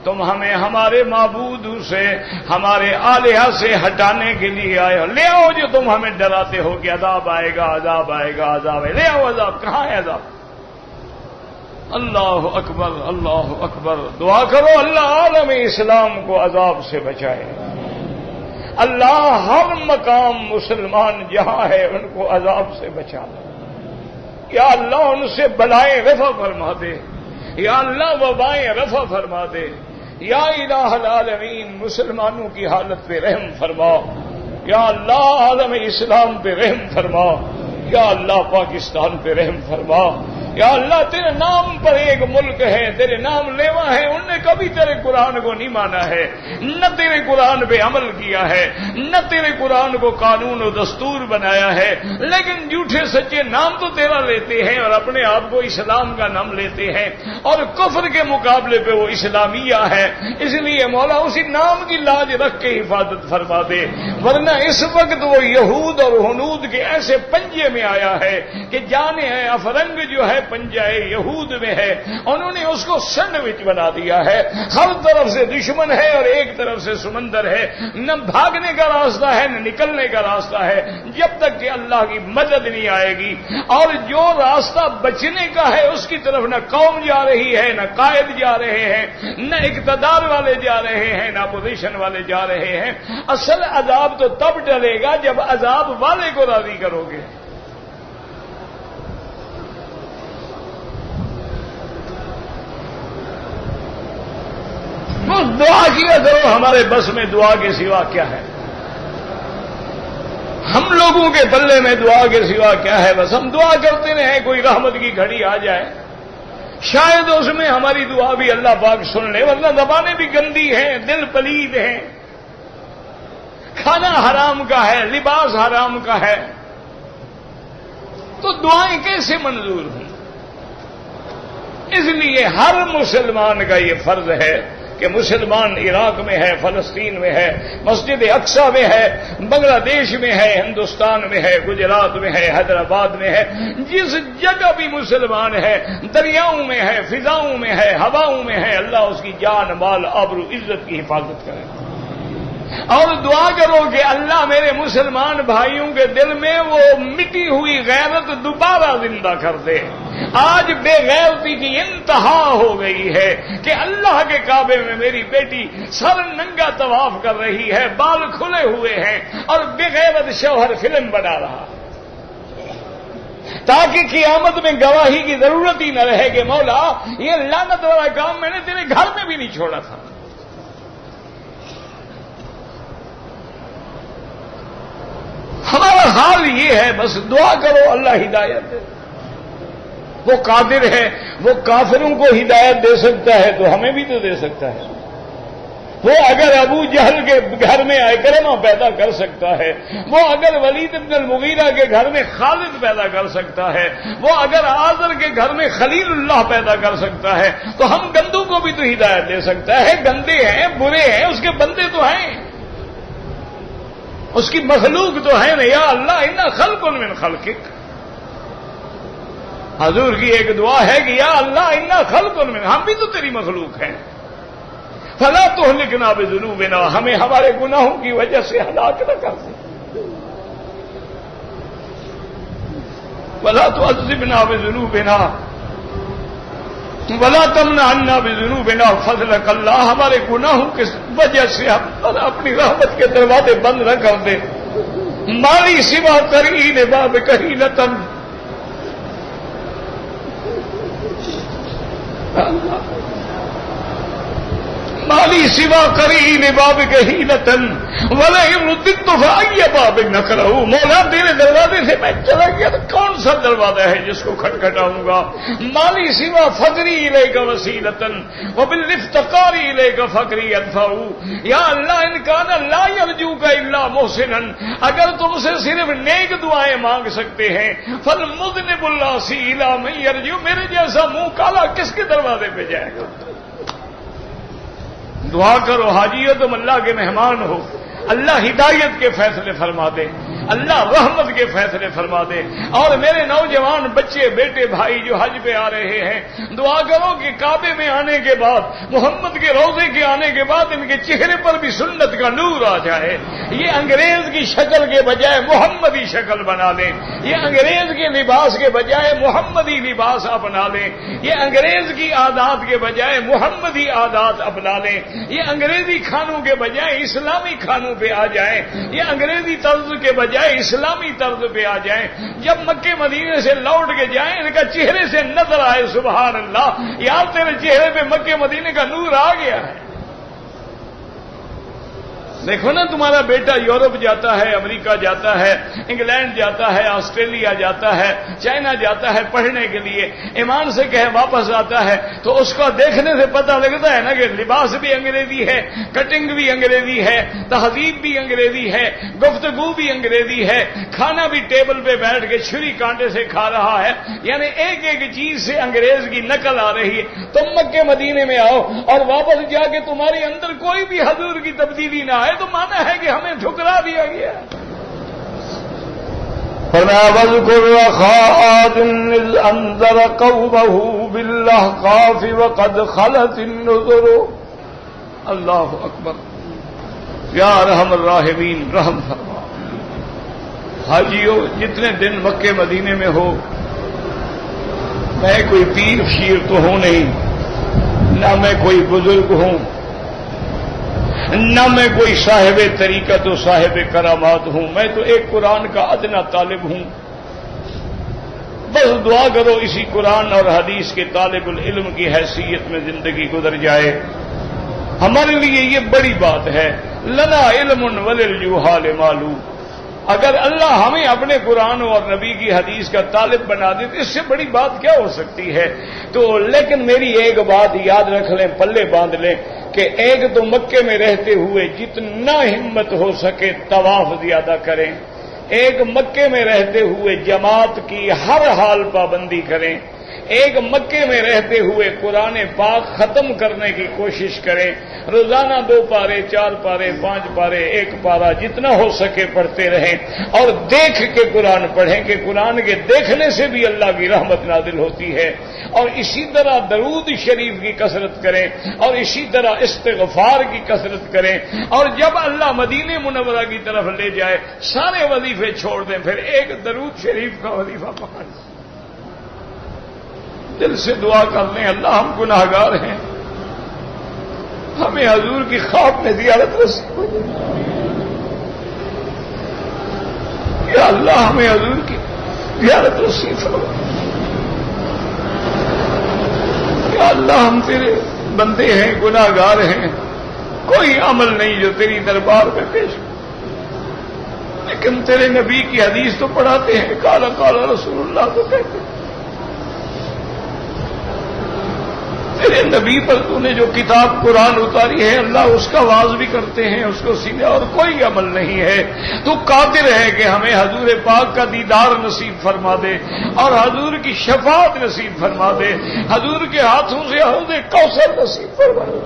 تم ہمیں ہمارے معبود سے، ہمارے آلہہ سے ہٹانے کے لیے آئے ہو، لے آؤ جو تم ہمیں ڈراتے ہو کہ عذاب آئے گا، عذاب آئے گا، عذاب آئے گا، لے آؤ عذاب، کہاں ہے عذاب؟ اللہ اکبر، اللہ اکبر۔ دعا کرو اللہ عالم اسلام کو عذاب سے بچائے، اللہ ہر مقام مسلمان جہاں ہے ان کو عذاب سے بچا دے، یا اللہ ان سے بلائیں رفع فرما دے، یا اللہ وبائیں رفع فرما دے، یا الہ العالمین مسلمانوں کی حالت پہ رحم فرما، یا اللہ عالم اسلام پہ رحم فرما، یا اللہ پاکستان پہ رحم فرما، یا اللہ تیرے نام پر ایک ملک ہے، تیرے نام لیوا ہے، ان نے کبھی تیرے قرآن کو نہیں مانا ہے، نہ تیرے قرآن پہ عمل کیا ہے، نہ تیرے قرآن کو قانون و دستور بنایا ہے، لیکن جھوٹے سچے نام تو تیرا لیتے ہیں اور اپنے آپ کو اسلام کا نام لیتے ہیں، اور کفر کے مقابلے پہ وہ اسلامیہ ہے۔ اس لیے مولا اسی نام کی لاج رکھ کے حفاظت فرما دے، ورنہ اس وقت وہ یہود اور ہنود کے ایسے پنجے میں آیا ہے کہ جانے ہے افرنگ جو ہے پنجائے یہود میں ہے، انہوں نے اس کو سینڈوچ بنا دیا ہے، ہر طرف سے دشمن ہے اور ایک طرف سے سمندر ہے، نہ بھاگنے کا راستہ ہے نہ نکلنے کا راستہ ہے جب تک کہ اللہ کی مدد نہیں آئے گی۔ اور جو راستہ بچنے کا ہے اس کی طرف نہ قوم جا رہی ہے، نہ قائد جا رہے ہیں، نہ اقتدار والے جا رہے ہیں، نہ اپوزیشن والے جا رہے ہیں۔ اصل عذاب تو تب ڈلے گا جب عذاب والے کو راضی کرو گے۔ دعا کیا کرو، ہمارے بس میں دعا کے سوا کیا ہے؟ ہم لوگوں کے پلے میں دعا کے سوا کیا ہے؟ بس ہم دعا کرتے رہیں کوئی رحمت کی گھڑی آ جائے، شاید اس میں ہماری دعا بھی اللہ پاک سن لے، ورنہ زبانیں بھی گندی ہیں، دل پلید ہیں، کھانا حرام کا ہے، لباس حرام کا ہے، تو دعائیں کیسے منظور ہوں؟ اس لیے ہر مسلمان کا یہ فرض ہے کہ مسلمان عراق میں ہے، فلسطین میں ہے، مسجد اقصی میں ہے، بنگلہ دیش میں ہے، ہندوستان میں ہے، گجرات میں ہے، حیدرآباد میں ہے، جس جگہ بھی مسلمان ہے، دریاؤں میں ہے، فضاؤں میں ہے، ہواؤں میں ہے، اللہ اس کی جان مال آبرو عزت کی حفاظت کرے۔ اور دعا کرو کہ اللہ میرے مسلمان بھائیوں کے دل میں وہ مٹی ہوئی غیرت دوبارہ زندہ کر دے۔ آج بے غیرتی کی انتہا ہو گئی ہے کہ اللہ کے کعبے میں میری بیٹی سر ننگا طواف کر رہی ہے، بال کھلے ہوئے ہیں، اور بے غیرت شوہر فلم بنا رہا، تاکہ قیامت میں گواہی کی ضرورت ہی نہ رہے کہ مولا یہ لعنت والا کام میں نے تیرے گھر میں بھی نہیں چھوڑا تھا۔ ہمارا حال یہ ہے، بس دعا کرو اللہ ہدایت دے۔ وہ قادر ہے، وہ کافروں کو ہدایت دے سکتا ہے تو ہمیں بھی تو دے سکتا ہے۔ وہ اگر ابو جہل کے گھر میں عکرمہ پیدا کر سکتا ہے، وہ اگر ولید بن المغیرہ کے گھر میں خالد پیدا کر سکتا ہے، وہ اگر آزر کے گھر میں خلیل اللہ پیدا کر سکتا ہے، تو ہم گندوں کو بھی تو ہدایت دے سکتا ہے۔ گندے ہیں، برے ہیں، اس کے بندے تو ہیں، اس کی مخلوق تو ہے نا۔ یا اللہ انا خلق من خلقک، حضور کی ایک دعا ہے کہ یا اللہ انا خلق من، ہم بھی تو تیری مخلوق ہیں، فلا تہلکنا بذنوبنا، ہمیں ہمارے گناہوں کی وجہ سے ہلاک نہ کر دے، ولا تعذبنا بذنوبنا ولا تمنع عنا بذنوبنا فضلک، اللہ ہمارے گناہوں کی وجہ سے ہم اپنی رحمت کے دروازے بند نہ کر دے۔ مالی سوا قرین باب کہینتن، مالی سوا قرین باب کہینتن ولئن رددت فأی باب نقرہ، مولا تیرے دروازے سے میں چلا گیا تو کون سا دروازہ ہے جس کو کھٹکھٹاؤں گا؟ مالی سوا فقری الیک وسیلتن وبالافتقار الیک فقری ادفع، یا اللہ ان کان لا یرجوک الا محسنا، اگر تم سے صرف نیک دعائیں مانگ سکتے ہیں، فالمذنب العاصی الی من یرجو، میرے جیسا منہ کالا کس کے دروازے پہ جائے گا؟ دعا کرو، حاجی ہو تم اللہ کے مہمان ہو، اللہ ہدایت کے فیصلے فرما دے، اللہ رحمت کے فیصلے فرما دے۔ اور میرے نوجوان بچے بیٹے بھائی جو حج پہ آ رہے ہیں، دعا کرو کہ کعبے میں آنے کے بعد، محمد کے روضے کے آنے کے بعد ان کے چہرے پر بھی سنت کا نور آ جائے، یہ انگریز کی شکل کے بجائے محمدی شکل بنا لیں، یہ انگریز کے لباس کے بجائے محمدی لباس اپنا لیں، یہ انگریز کی عادات کے بجائے محمدی عادات اپنا لیں، یہ انگریزی کھانوں کے بجائے اسلامی کھانوں پہ آ جائیں، یہ انگریزی طرز کے بجائے اسلامی طرز پہ آ جائیں۔ جب مکے مدینے سے لوٹ کے جائیں ان کا چہرے سے نظر آئے سبحان اللہ، یار تیرے چہرے پہ مکے مدینے کا نور آ گیا ہے۔ دیکھو نا تمہارا بیٹا یورپ جاتا ہے، امریکہ جاتا ہے، انگلینڈ جاتا ہے، آسٹریلیا جاتا ہے، چائنا جاتا ہے پڑھنے کے لیے، ایمان سے کہے واپس آتا ہے تو اس کو دیکھنے سے پتہ لگتا ہے نا کہ لباس بھی انگریزی ہے، کٹنگ بھی انگریزی ہے، تہذیب بھی انگریزی ہے، گفتگو بھی انگریزی ہے، کھانا بھی ٹیبل پہ بیٹھ کے چھری کانٹے سے کھا رہا ہے، یعنی ایک ایک چیز سے انگریز کی نقل آ رہی ہے۔ تم مکے مدینے میں آؤ اور واپس جا کے تمہارے اندر کوئی بھی حضور کی تبدیلی نہ آئے تو مانا ہے کہ ہمیں ٹھکرا دیا گیا۔ فرمایا واذکر اخا عاد اذ انذر قومه بالاحقاف وقد خلت النذر. اللہ اکبر. یا ارحم الراحمین رحم فرما. حاجیو جتنے دن مکے مدینے میں ہو، میں کوئی پیر شیر تو ہوں نہیں، نہ میں کوئی بزرگ ہوں، نہ میں کوئی صاحب طریقت و صاحب کرامات ہوں، میں تو ایک قرآن کا ادنا طالب ہوں. بس دعا کرو اسی قرآن اور حدیث کے طالب العلم کی حیثیت میں زندگی گزر جائے. ہمارے لیے یہ بڑی بات ہے. لنا علم وللجہال معلوم. اگر اللہ ہمیں اپنے قرآن اور نبی کی حدیث کا طالب بنا دے تو اس سے بڑی بات کیا ہو سکتی ہے. تو لیکن میری ایک بات یاد رکھ لیں، پلے باندھ لیں کہ ایک تو مکے میں رہتے ہوئے جتنا ہمت ہو سکے طواف زیادہ کریں. ایک مکے میں رہتے ہوئے جماعت کی ہر حال پابندی کریں. ایک مکے میں رہتے ہوئے قرآن پاک ختم کرنے کی کوشش کریں. روزانہ 2 پارے 4 پارے 5 پارے 1 پارا جتنا ہو سکے پڑھتے رہیں، اور دیکھ کے قرآن پڑھیں کہ قرآن کے دیکھنے سے بھی اللہ کی رحمت نازل ہوتی ہے. اور اسی طرح درود شریف کی کثرت کریں، اور اسی طرح استغفار کی کثرت کریں. اور جب اللہ مدینہ منورہ کی طرف لے جائے سارے وظیفے چھوڑ دیں، پھر ایک درود شریف کا وظیفہ پکڑ لیں. دل سے دعا کر لیں اللہ ہم گناہگار ہیں، ہمیں حضور کی خواب میں زیارت نصیب ہو جائے. یا اللہ ہمیں حضور کی زیارت نصیب ہو. یا اللہ ہم تیرے بندے ہیں، گناہگار ہیں، کوئی عمل نہیں جو تیری دربار میں پیش ہو، لیکن تیرے نبی کی حدیث تو پڑھاتے ہیں، قال قال رسول اللہ تو کہتے ہیں. تیرے نبی پر تو نے جو کتاب قرآن اتاری ہے اللہ اس کا واز بھی کرتے ہیں، اس کو سینے، اور کوئی عمل نہیں ہے. تو قادر ہے کہ ہمیں حضور پاک کا دیدار نصیب فرما دے اور حضور کی شفاعت نصیب فرما دے، حضور کے ہاتھوں سے حوض کوثر نصیب فرما دے،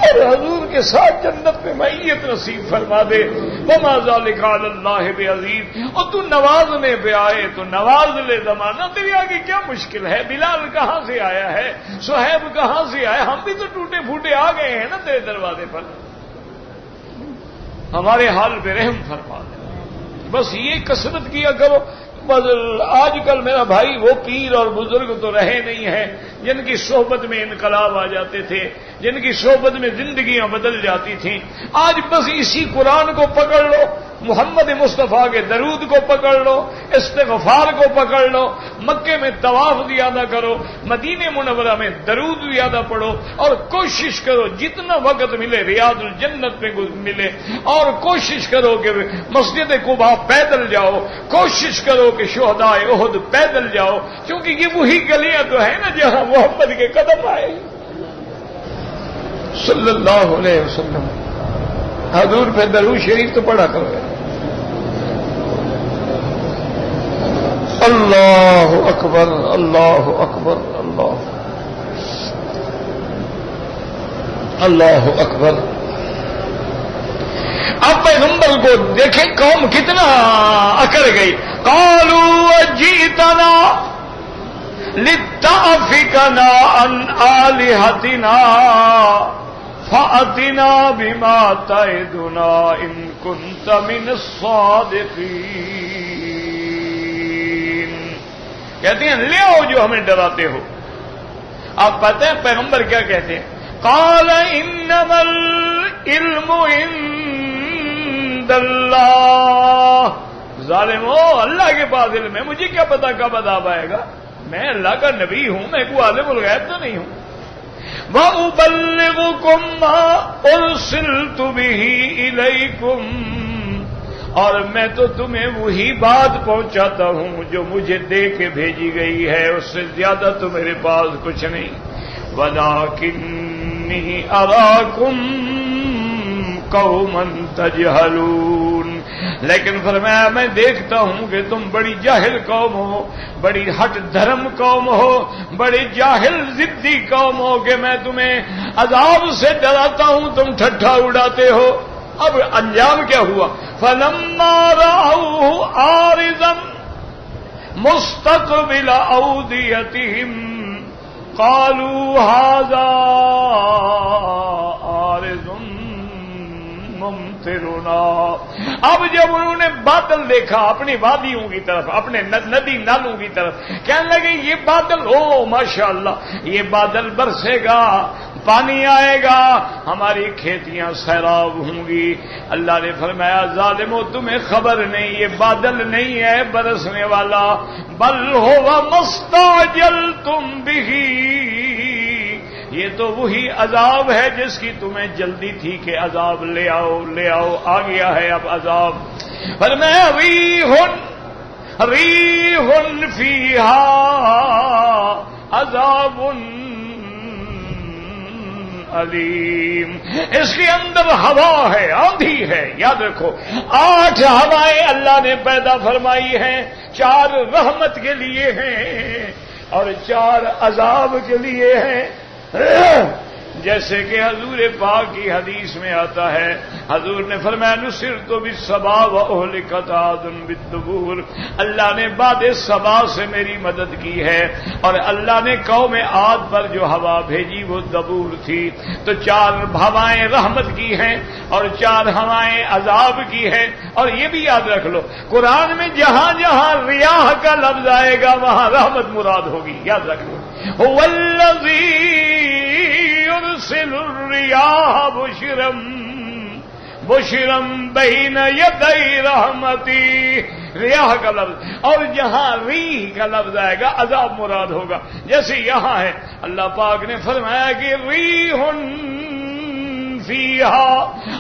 اور حضور کے ساتھ جنت میں معیت نصیب فرما دے. وما ذلک علی اللہ بعزیز. اور تو نوازنے پہ آئے تو نواز لے زمانہ، تیری آگے کیا مشکل ہے؟ بلال کہاں سے آیا ہے؟ صہیب کہاں سے آیا؟ ہم بھی تو ٹوٹے پھوٹے آ گئے ہیں نا تیرے دروازے پر. ہمارے حال پہ رحم فرما دے. بس یہ کثرت کیا کرو. آج کل میرا بھائی وہ پیر اور بزرگ تو رہے نہیں ہیں جن کی صحبت میں انقلاب آ جاتے تھے، جن کی صحبت میں زندگیاں بدل جاتی تھیں. آج بس اسی قرآن کو پکڑ لو، محمد مصطفیٰ کے درود کو پکڑ لو، استغفار کو پکڑ لو، مکے میں طواف زیادہ کرو، مدینہ منورہ میں درود زیادہ پڑھو، اور کوشش کرو جتنا وقت ملے ریاض الجنت میں ملے، اور کوشش کرو کہ مسجد قباء پیدل جاؤ، کوشش کرو کہ شہداء احد پیدل جاؤ، کیونکہ یہ وہی گلیاں تو ہیں نا جہاں محمد کے قدم آئے صلی اللہ علیہ وسلم. حضور پہ درود شریف تو پڑھا کرو. اللہ اکبر اللہ اکبر اللہ اللہ اکبر. اب پیغمبر کو دیکھیں قوم کتنا اکڑ گئی. قالوا جئتنا لتعفکنا عن آلہتنا فأتنا بما تعدنا ان كنت من الصادقین. کہتے ہیں لے آؤ جو ہمیں ڈراتے ہو. آپ پتہ ہیں پیغمبر کیا کہتے ہیں؟ قال انما العلم عند اللہ. ظالمو اللہ کے پاس علم ہے، مجھے کیا پتا کب عذاب آئے گا؟ میں اللہ کا نبی ہوں، میں کوئی عالم الغیب تو نہیں ہوں. وَأُبَلِّغُكُم مَّا أُرْسِلْتُ بِهِ إِلَيْكُمْ. اور میں تو تمہیں وہی بات پہنچاتا ہوں جو مجھے دے کے بھیجی گئی ہے، اس سے زیادہ تو میرے پاس کچھ نہیں. وَلَٰكِنِّي أَرَاكُمْ قَوْمًا تَجْهَلُونَ. لیکن فرمایا میں دیکھتا ہوں کہ تم بڑی جاہل قوم ہو، بڑی ہٹ دھرم قوم ہو، بڑی جاہل ضدی قوم ہو کہ میں تمہیں عذاب سے ڈراتا ہوں، تم ٹھٹھا اڑاتے ہو. اب انجام کیا ہوا؟ فَلَمَّا رَأَوْهُ عَارِضًا مستقبل اودیتہم قالوا هذا عارض ممطرنا. اب جب انہوں نے بادل دیکھا اپنی وادیوں کی طرف، اپنے ندی نالوں کی طرف، کہنے لگے یہ بادل، او ماشاءاللہ یہ بادل برسے گا، پانی آئے گا، ہماری کھیتیاں سیراب ہوں گی. اللہ نے فرمایا ظالمو تمہیں خبر نہیں، یہ بادل نہیں ہے برسنے والا، بل ہوا مستعجلتم بہ، یہ تو وہی عذاب ہے جس کی تمہیں جلدی تھی کہ عذاب لے آؤ لے آؤ، آ گیا ہے اب عذاب. فرمایا ریح فیہا عذاب علیم، اس کے اندر ہوا ہے، آندھی ہے. یاد رکھو 8 ہوائیں اللہ نے پیدا فرمائی ہیں، 4 رحمت کے لیے ہیں اور 4 عذاب کے لیے ہیں. جیسے کہ حضور پاک کی حدیث میں آتا ہے، حضور نے فرمایا نصرت بالصبا واہلکت عاد بالدبور، اللہ نے باد صبا سے میری مدد کی ہے اور اللہ نے قوم عاد پر جو ہوا بھیجی وہ دبور تھی. تو 4 ہوائیں رحمت کی ہیں اور 4 ہوائیں عذاب کی ہیں. اور یہ بھی یاد رکھ لو قرآن میں جہاں جہاں ریاح کا لفظ آئے گا وہاں رحمت مراد ہوگی. یاد رکھ لو هو الذی يرسل الرياح بشرا بین یدی رحمتی، ریاح کا لفظ. اور جہاں ریح کا لفظ آئے گا عذاب مراد ہوگا. جیسے یہاں ہے اللہ پاک نے فرمایا کہ ریح فیہا،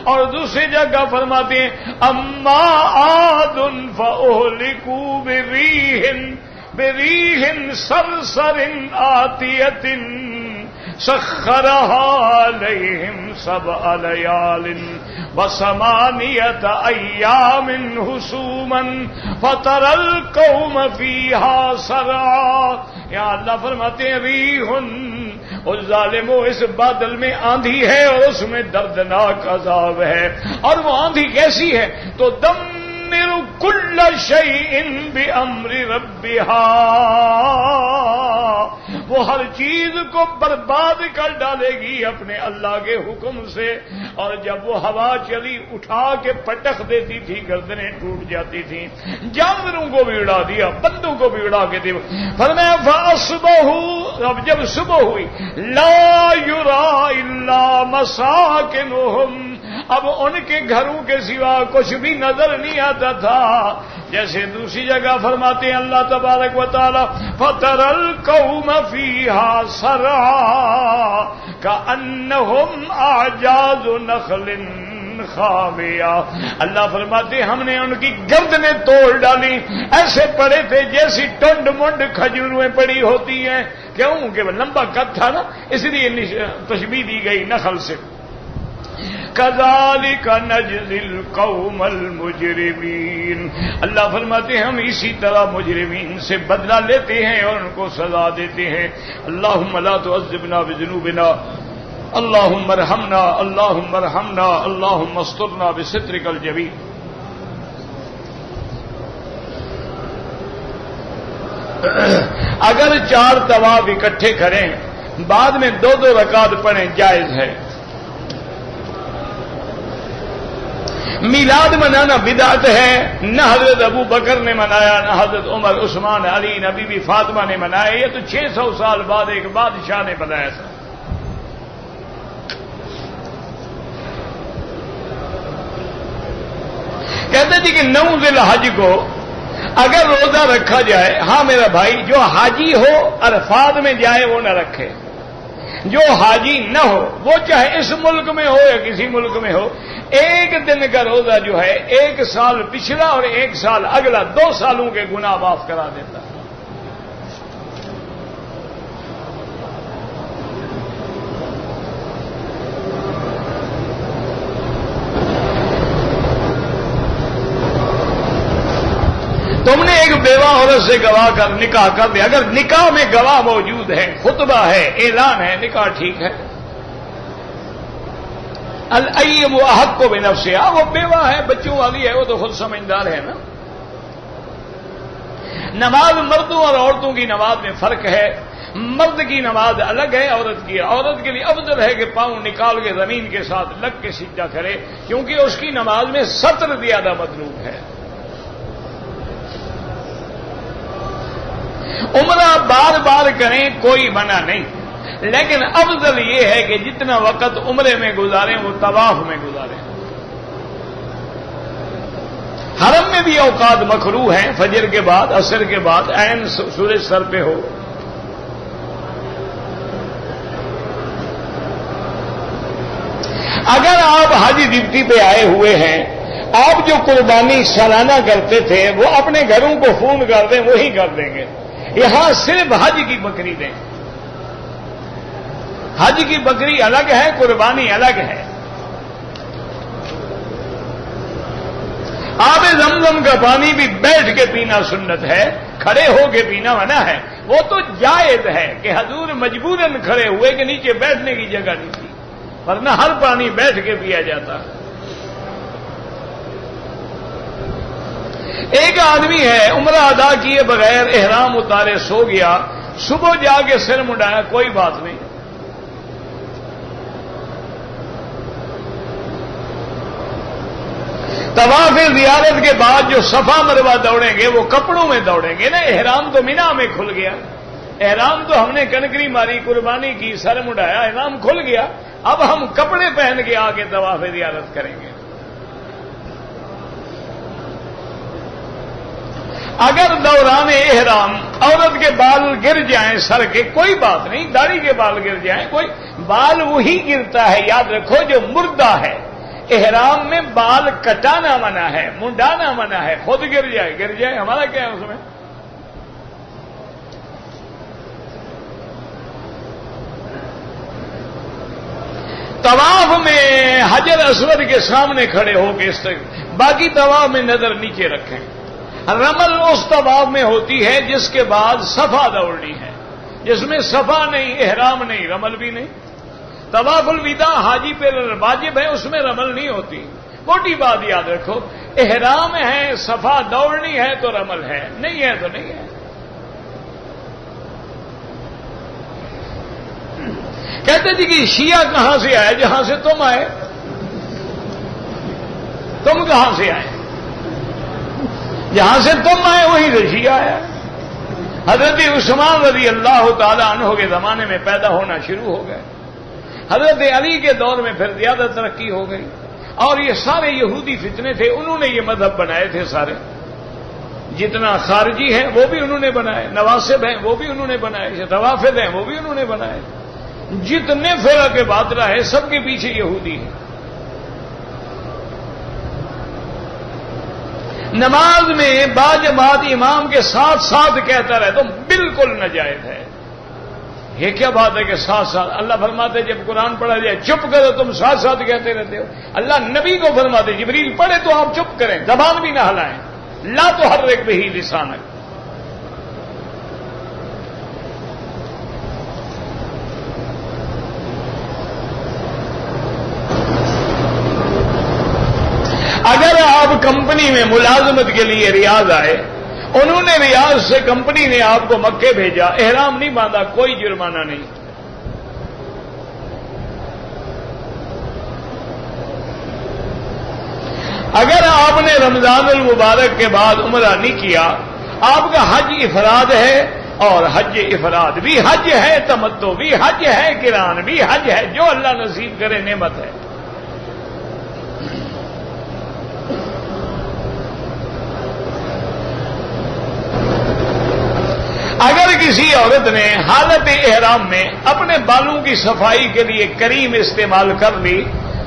اور دوسری جگہ فرماتے ہیں اما عاد فاہلکوا بریح صرصر آتیۃ سخرها علیہم 7 لیال و8 ایام حسوما فتری القوم فیہا سرعا. یا اللہ فرماتے ہیں ریح، اور ظالموں اس بادل میں آندھی ہے اور اس میں دردناک عذاب ہے. اور وہ آندھی کیسی ہے؟ تو دمر کل شیء بامر ربھا، وہ ہر چیز کو برباد کر ڈالے گی اپنے اللہ کے حکم سے. اور جب وہ ہوا چلی اٹھا کے پٹخ دیتی تھی گردنیں ٹوٹ جاتی تھیں، جانوروں کو بھی اڑا دیا، بندوں کو بھی اڑا کے دیا. فرمایا فاصبحوا، اب جب صبح ہوئی لا یری الا مساکنہم، اب ان کے گھروں کے سوا کچھ بھی نظر نہیں آتا تھا. جیسے دوسری جگہ فرماتے ہیں اللہ تبارک و تعالی فَتَرَى الْقَوْمَ فِيهَا سَرْعَا كَأَنَّهُمْ أَعْجَازُ نَخْلٍ خَاوِيَةٍ. اللہ فرماتے ہیں ہم نے ان کی گردنیں توڑ ڈالی، ایسے پڑے تھے جیسی ٹنڈ منڈ کھجوریں پڑی ہوتی ہیں. کیوں کہ وہ لمبا قد تھا نا، اس لیے تشبیہ دی گئی نخل سے. کذالک نجزی القوم المجرمین، اللہ فرماتے ہیں ہم اسی طرح مجرمین سے بدلہ لیتے ہیں اور ان کو سزا دیتے ہیں. اللہم لا تعذبنا بذنوبنا، اللہم ارحمنا، اللہم ارحمنا، اللہم استرنا بسترک الجمیل. اگر 4 طواف اکٹھے کریں بعد میں 2 رکعت پڑھیں جائز ہے. میلاد منانا بدعت ہے، نہ حضرت ابو بکر نے منایا، نہ حضرت عمر، عثمان، علی، نہ بی بی فاطمہ نے منایا. یہ تو 600 سال بعد ایک بادشاہ نے بنایا تھا. کہتے تھے کہ 9 ذی الحج کو اگر روزہ رکھا جائے، ہاں میرا بھائی جو حاجی ہو عرفات میں جائے وہ نہ رکھے، جو حاجی نہ ہو وہ چاہے اس ملک میں ہو یا کسی ملک میں ہو، 1 دن کا روزہ جو ہے 1 سال پچھلا اور 1 سال اگلا 2 سالوں کے گناہ معاف کرا دیتا ہے. تم نے ایک بیوہ عورت سے گواہ کر نکاح کر دیا، اگر نکاح میں گواہ موجود ہے، خطبہ ہے، اعلان ہے، نکاح ٹھیک ہے. الأیم احق بنفسها، وہ بیوہ ہے، بچوں والی ہے، وہ تو خود سمجھدار ہے نا. نماز مردوں اور عورتوں کی نماز میں فرق ہے. مرد کی نماز الگ ہے عورت کی. عورت کے لیے افضل ہے کہ پاؤں نکال کے زمین کے ساتھ لگ کے سجدہ کرے, کیونکہ اس کی نماز میں ستر زیادہ مطلوب ہے. عمرہ بار بار کریں کوئی منع نہیں, لیکن افضل یہ ہے کہ جتنا وقت عمرے میں گزاریں وہ طواف میں گزاریں. حرم میں بھی اوقات مکروہ ہیں, فجر کے بعد, عصر کے بعد, عین سورج سر پہ ہو. اگر آپ حج ڈیوٹی پہ آئے ہوئے ہیں, آپ جو قربانی سالانہ کرتے تھے وہ اپنے گھروں کو فون کر دیں, وہی کر دیں گے. یہاں صرف حج کی بکری دیں. حج کی بکری الگ ہے, قربانی الگ ہے. آب زمزم کا پانی بھی بیٹھ کے پینا سنت ہے, کھڑے ہو کے پینا منع ہے. وہ تو جائز ہے کہ حضور مجبوراً کھڑے ہوئے کہ نیچے بیٹھنے کی جگہ نہیں تھی, ورنہ ہر پانی بیٹھ کے پیا جاتا. ایک آدمی ہے عمرہ ادا کیے بغیر احرام اتارے سو گیا, صبح جا کے سر منڈایا, کوئی بات نہیں. طواف زیارت کے بعد جو صفا مروہ دوڑیں گے وہ کپڑوں میں دوڑیں گے نا. احرام تو مینا میں کھل گیا, احرام تو ہم نے کنکری ماری, قربانی کی, سر مڈایا, احرام کھل گیا. اب ہم کپڑے پہن کے آ کے طواف زیارت کریں گے. اگر دوران احرام عورت کے بال گر جائیں سر کے, کوئی بات نہیں, داڑھی کے بال گر جائیں, کوئی بال وہی گرتا ہے, یاد رکھو, جو مردہ ہے. احرام میں بال کٹانا منع ہے, منڈانا منع ہے. خود گر جائے, ہمارا کیا ہے اس میں. طواف میں حجر اسود کے سامنے کھڑے ہو کے باقی طواف میں نظر نیچے رکھیں. رمل اس طواف میں ہوتی ہے جس کے بعد صفا دوڑنی ہے, جس میں صفا نہیں, احرام نہیں, رمل بھی نہیں. طواف الوداع حاجی پہ واجب ہے, اس میں رمل نہیں ہوتی. موٹی بات یاد رکھو, احرام ہے, صفا دوڑنی ہے تو رمل ہے, نہیں ہے تو نہیں ہے. کہتے تھے کہ شیعہ کہاں سے آئے, جہاں سے تم آئے. تم کہاں سے آئے, جہاں سے تم آئے وہیں سے شیعہ آیا. حضرت عثمان رضی اللہ تعالی عنہ کے زمانے میں پیدا ہونا شروع ہو گئے. حضرت علی کے دور میں پھر زیادہ ترقی ہو گئی, اور یہ سارے یہودی فتنے تھے, انہوں نے یہ مذہب بنائے تھے سارے. جتنا خارجی ہیں وہ بھی انہوں نے بنائے, نواسب ہیں وہ بھی انہوں نے بنائے, روافد ہیں وہ بھی انہوں نے بنائے. جتنے فرقے باطلہ ہیں سب کے پیچھے یہودی ہیں. نماز میں باجماعت امام کے ساتھ ساتھ کہتا رہے تو بالکل ناجائز ہے. یہ کیا بات ہے کہ ساتھ ساتھ, اللہ فرماتے جب قرآن پڑھا جائے چپ کرو, تم ساتھ ساتھ کہتے رہتے ہو. اللہ نبی کو فرماتے جبریل پڑھے تو آپ چپ کریں, زبان بھی نہ ہلائیں. لا تحرک بہ لسانک. اگر آپ کمپنی میں ملازمت کے لیے ریاض آئے, انہوں نے ریاض سے کمپنی نے آپ کو مکے بھیجا, احرام نہیں باندھا, کوئی جرمانہ نہیں. اگر آپ نے رمضان المبارک کے بعد عمرہ نہیں کیا, آپ کا حج افراد ہے, اور حج افراد بھی حج ہے, تمتع بھی حج ہے, قران بھی حج ہے, جو اللہ نصیب کرے نعمت ہے. اگر کسی عورت نے حالت احرام میں اپنے بالوں کی صفائی کے لیے کریم استعمال کر لی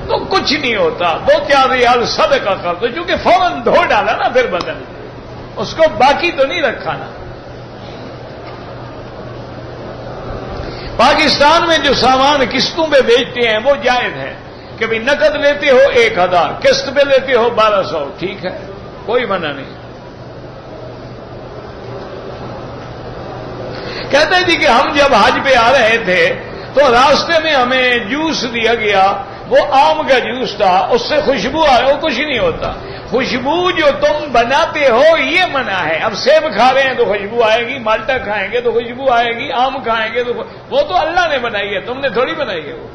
تو کچھ نہیں ہوتا, 2-4 ریال صدقہ کر دو, چونکہ فوراً دھو ڈالا نا پھر بدن, اس کو باقی تو نہیں رکھا نا. پاکستان میں جو سامان قسطوں پہ بیچتے ہیں وہ جائز ہے کہ بھائی نقد لیتے ہو 1000, قسط پہ لیتے ہو 1200, ٹھیک ہے, کوئی منع نہیں. کہتے جی کہ ہم جب حج پہ آ رہے تھے تو راستے میں ہمیں جوس دیا گیا, وہ آم کا جوس تھا, اس سے خوشبو آئے, وہ کچھ نہیں ہوتا. خوشبو جو تم بناتے ہو یہ منع ہے. اب سیب کھا رہے ہیں تو خوشبو آئے گی، مالٹا کھائیں گے تو خوشبو آئے گی، آم کھائیں گے تو وہ تو اللہ نے بنائی ہے، تم نے تھوڑی بنائی ہے. وہ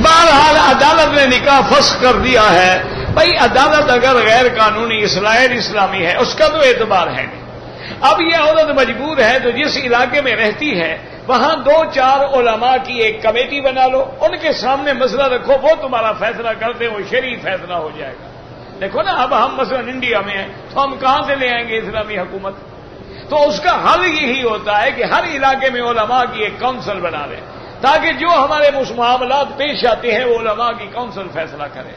بہرحال عدالت نے نکاح فسخ کر دیا ہے. بھائی عدالت اگر غیر قانونی غیر اسلامی ہے اس کا تو اعتبار ہے نہیں. اب یہ عورت مجبور ہے تو جس علاقے میں رہتی ہے وہاں 2-4 علماء کی ایک کمیٹی بنا لو، ان کے سامنے مسئلہ رکھو، وہ تمہارا فیصلہ کرتے، وہ شرعی فیصلہ ہو جائے گا. دیکھو نا، اب ہم مثلا انڈیا میں ہیں تو ہم کہاں سے لے آئیں گے اسلامی حکومت؟ تو اس کا حل یہی ہوتا ہے کہ ہر علاقے میں علماء کی ایک کونسل بنا لیں تاکہ جو ہمارے معاملات پیش آتے ہیں وہ علماء کی کونسل فیصلہ کرے.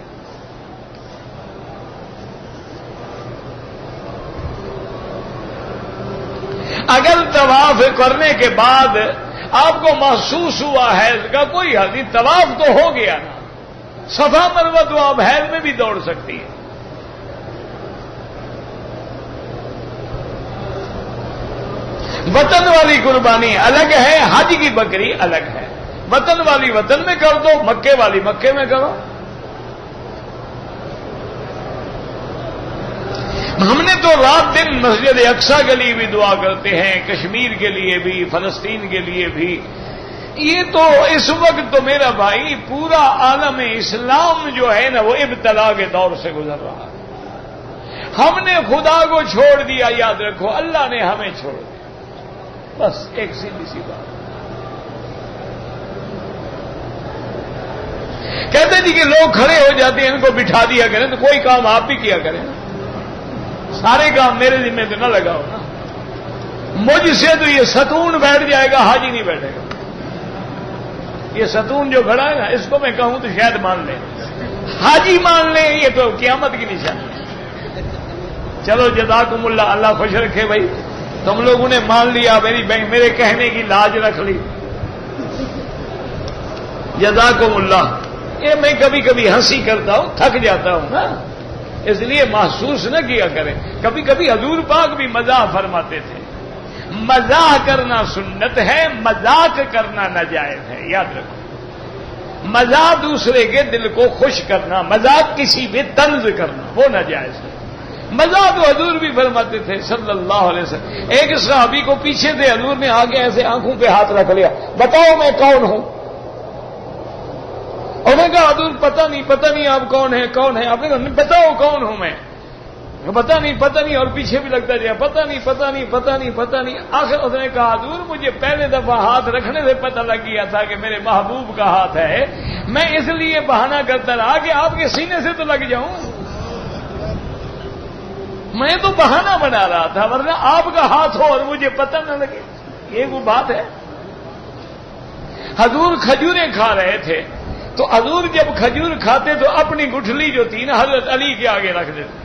اگر طواف کرنے کے بعد آپ کو محسوس ہوا حیض کا، کوئی حل نہیں، طواف تو ہو گیا نا، صفا مروہ تو آپ حیض میں بھی دوڑ سکتی ہے. وطن والی قربانی الگ ہے، حج کی بکری الگ ہے. وطن والی وطن میں کر دو، مکے والی مکے میں کرو. ہم نے تو رات دن مسجد اقصی کے لیے بھی دعا کرتے ہیں، کشمیر کے لیے بھی، فلسطین کے لیے بھی. یہ تو اس وقت تو میرا بھائی پورا عالم اسلام جو ہے نا وہ ابتلا کے دور سے گزر رہا ہے. ہم نے خدا کو چھوڑ دیا، یاد رکھو اللہ نے ہمیں چھوڑ دیا. بس ایک سیدھی سی بات. کہتے جی کہ لوگ کھڑے ہو جاتے ہیں، ان کو بٹھا دیا کریں تو کوئی کام آپ بھی کیا کریں، سارے کام میرے ذمہ تو نہ لگاؤ نا. مجھ سے تو یہ ستون بیٹھ جائے گا، حاجی نہیں بیٹھے گا. یہ ستون جو کھڑا ہے نا اس کو میں کہوں تو شاید مان لیں، حاجی مان لیں، یہ تو قیامت کی نشانی. چلو جزاکم اللہ، اللہ خوش رکھے. بھائی تم لوگوں نے مان لیا، میرے کہنے کی لاج رکھ لی، جزاکم اللہ. یہ میں کبھی کبھی ہنسی کرتا ہوں، تھک جاتا ہوں نا، اس لیے محسوس نہ کیا کریں. کبھی کبھی حضور پاک بھی مزاح فرماتے تھے. مزاح کرنا سنت ہے، مذاق کرنا ناجائز ہے. یاد رکھو، مزاح دوسرے کے دل کو خوش کرنا، مذاق کسی بھی طنز کرنا وہ ناجائز ہے. مزاح تو حضور بھی فرماتے تھے صلی اللہ علیہ وسلم. ایک صحابی کو پیچھے سے حضور نے آگے ایسے آنکھوں پہ ہاتھ رکھ لیا، بتاؤ میں کون ہوں؟ انہوں نے کہا حضور پتہ نہیں آپ کون ہیں؟ آپ نے کہا بتاؤ کون ہوں میں؟ پتہ نہیں، اور پیچھے بھی لگتا جائے پتہ نہیں. آخر اس نے کہا حضور مجھے پہلے دفعہ ہاتھ رکھنے سے پتہ لگ گیا تھا کہ میرے محبوب کا ہاتھ ہے، میں اس لیے بہانہ کرتا رہا کہ آپ کے سینے سے تو لگ جاؤں. میں تو بہانہ بنا رہا تھا، ورنہ آپ کا ہاتھ ہو اور مجھے پتہ نہ لگے. یہ وہ بات ہے. حضور کھجوریں کھا رہے تھے تو حضور جب کھجور کھاتے تو اپنی گٹھلی جو تھی نا حضرت علی کے آگے رکھ دیتے.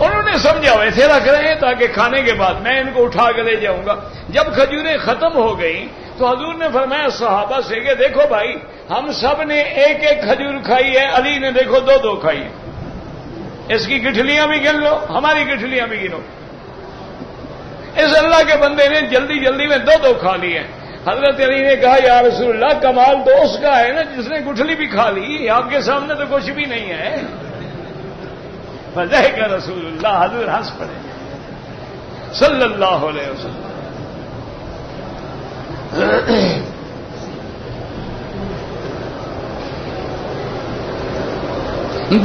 انہوں نے سمجھا ویسے رکھ رہے ہیں تاکہ کھانے کے بعد میں ان کو اٹھا کے لے جاؤں گا. جب کھجوریں ختم ہو گئیں تو حضور نے فرمایا صحابہ سے کہ دیکھو بھائی ہم سب نے ایک کھجور کھائی ہے، علی نے دیکھو 2 کھائی ہے. اس کی گٹھلیاں بھی گن لو، ہماری گٹھلیاں بھی گنو. اس اللہ کے بندے نے جلدی میں 2 کھا لی ہیں. حضرت علی نے کہا یا رسول اللہ کمال تو اس کا ہے نا جس نے گٹھلی بھی کھا لی، آپ کے سامنے تو کچھ بھی نہیں ہے. فضح کا رسول اللہ، حضور ہنس پڑے صلی اللہ علیہ وسلم.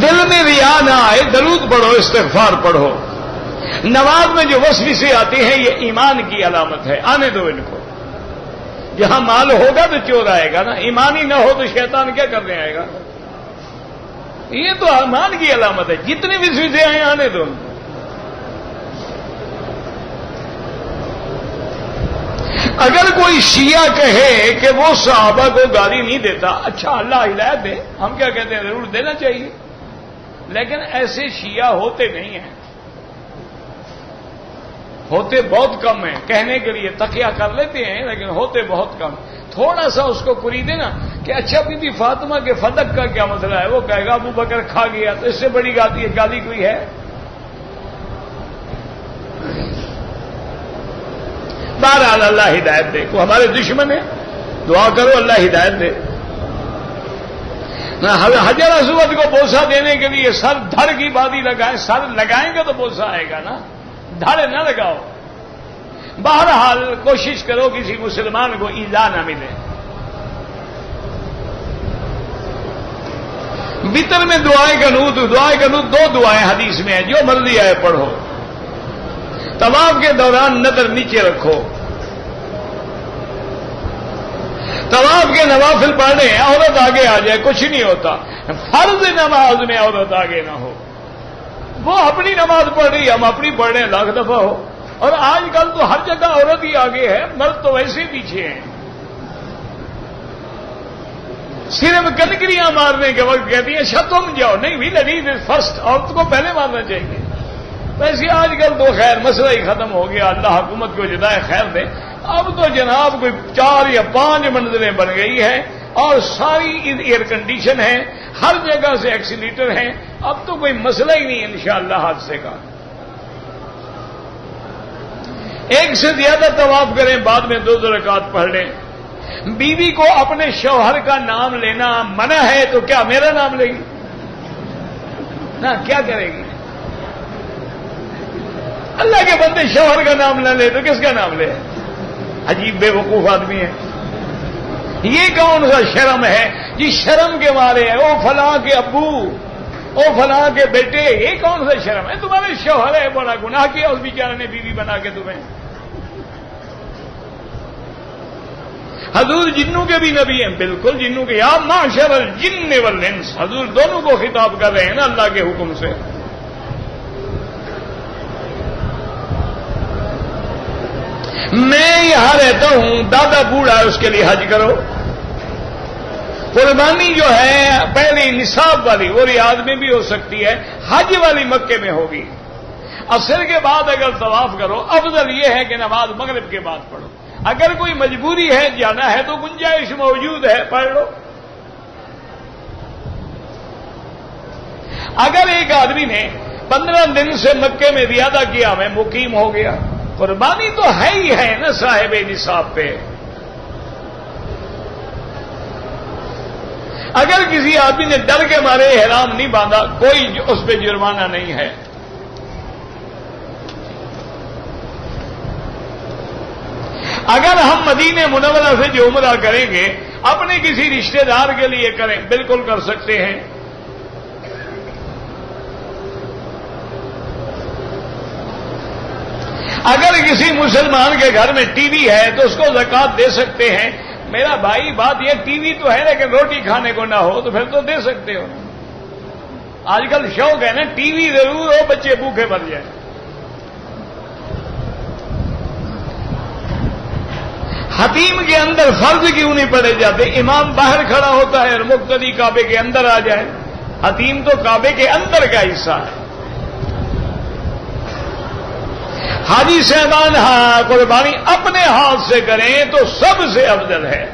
دل میں ریا نہ آئے، درود پڑھو، استغفار پڑھو. نماز میں جو وسوسے آتے ہیں یہ ایمان کی علامت ہے، آنے دو ان کو. جہاں مال ہوگا تو چور آئے گا نا، ایمان ہی نہ ہو تو شیطان کیا کرنے آئے گا؟ یہ تو ایمان کی علامت ہے. جتنے بھی وسوسے آئے آنے دو. اگر کوئی شیعہ کہے کہ وہ صحابہ کو گالی نہیں دیتا، اچھا اللہ ہدایت دے، ہم کیا کہتے ہیں ضرور دینا چاہیے. لیکن ایسے شیعہ ہوتے نہیں ہیں، ہوتے بہت کم ہیں. کہنے کے لیے تقیہ کر لیتے ہیں لیکن ہوتے بہت کم. تھوڑا سا اس کو کریدے نا کہ اچھا بی بی فاطمہ کے فدق کا کیا مسئلہ ہے، وہ کہے گا ابو بکر کھا گیا، تو اس سے بڑی گالی کوئی ہے؟ بہرحال اللہ ہدایت دے، وہ ہمارے دشمن ہیں، دعا کرو اللہ ہدایت دے۔ حجر اسود کو بوسہ دینے کے لیے سر دھڑ کی بادی لگائیں، سر لگائیں گے تو بوسہ آئے گا نا، دھڑ نہ لگاؤ۔ بہرحال کوشش کرو کسی مسلمان کو ایذا نہ ملے۔ وتر میں دعائیں قنوت دو دعائیں حدیث میں ہیں، جو مرضی آئے پڑھو۔ طواف کے دوران نظر نیچے رکھو، طواف کے نوافل پڑھنے عورت آگے آ جائے کچھ نہیں ہوتا، فرض نماز میں عورت آگے نہ ہو۔ وہ اپنی نماز پڑھ رہی، ہم اپنی پڑھ رہے ہیں، لاکھ دفعہ ہو۔ اور آج کل تو ہر جگہ عورت ہی آگے ہے، مرد تو ویسے ہی پیچھے ہیں۔ صرف کنکریاں مارنے کے وقت کہتی ہیں اچھا تم جاؤ، نہیں بھی لیڈیز از فرسٹ، عورت کو پہلے مارنا چاہیے۔ ویسے آج کل تو خیر مسئلہ ہی ختم ہو گیا، اللہ حکومت کو جزائے خیر دے۔ اب تو جناب کوئی 4 یا 5 منزلیں بن گئی ہیں اور ساری ایئر کنڈیشن ہے، ہر جگہ سے ایکسیلیٹر ہیں، اب تو کوئی مسئلہ ہی نہیں انشاءاللہ حادثے کا۔ ایک سے زیادہ طواف کریں، بعد میں 2 رکعت پڑھ لیں۔ بیوی کو اپنے شوہر کا نام لینا منع ہے تو کیا میرا نام لے گی؟ نہ کیا کرے گی؟ اللہ کے بندے شوہر کا نام نہ لے تو کس کا نام لے؟ عجیب بے وقوف آدمی ہے۔ یہ کون سا شرم ہے جی؟ شرم کے مارے ہے، او فلاں کے ابو، او فلاں کے بیٹے، یہ کون سا شرم ہے؟ تمہارے شوہر ہے، بڑا گناہ کیا اس بیچارے نے بیوی بنا کے تمہیں۔ حضور جنوں کے بھی نبی ہیں، بالکل جنوں کے، یا معشر الجن والانس، حضور دونوں کو خطاب کر رہے ہیں نا اللہ کے حکم سے۔ میں یہاں رہتا ہوں، دادا بوڑھا ہے، اس کے لیے حج کرو۔ قربانی جو ہے پہلی نصاب والی وہ ریاض میں بھی ہو سکتی ہے، حج والی مکے میں ہوگی۔ عصر کے بعد اگر طواف کرو، افضل یہ ہے کہ نماز مغرب کے بعد پڑھو۔ اگر کوئی مجبوری ہے جانا ہے تو گنجائش موجود ہے، پڑھ لو۔ اگر ایک آدمی نے 15 دن سے مکے میں زیادہ کیا، میں مقیم ہو گیا، قربانی تو ہے ہی ہے نا صاحب نصاب پہ۔ اگر کسی آدمی نے ڈر کے مارے احرام نہیں باندھا، کوئی اس پہ جرمانہ نہیں ہے۔ اگر ہم مدینہ منورہ سے جو عمرہ کریں گے اپنے کسی رشتہ دار کے لیے کریں، بالکل کر سکتے ہیں۔ اگر کسی مسلمان کے گھر میں ٹی وی ہے تو اس کو زکوٰۃ دے سکتے ہیں۔ میرا بھائی بات یہ ٹی وی تو ہے لیکن روٹی کھانے کو نہ ہو تو پھر تو دے سکتے ہو۔ آج کل شوق ہے نا ٹی وی ضرور ہو، بچے بھوکے مر جائیں۔ حتیم کے اندر فرض کیوں نہیں پڑے جاتے؟ امام باہر کھڑا ہوتا ہے اور مقتدی کعبے کے اندر آ جائے۔ حتیم تو کعبے کے اندر کا حصہ ہے۔ حاجی صاحبان قربانی اپنے ہاتھ سے کریں تو سب سے افضل ہے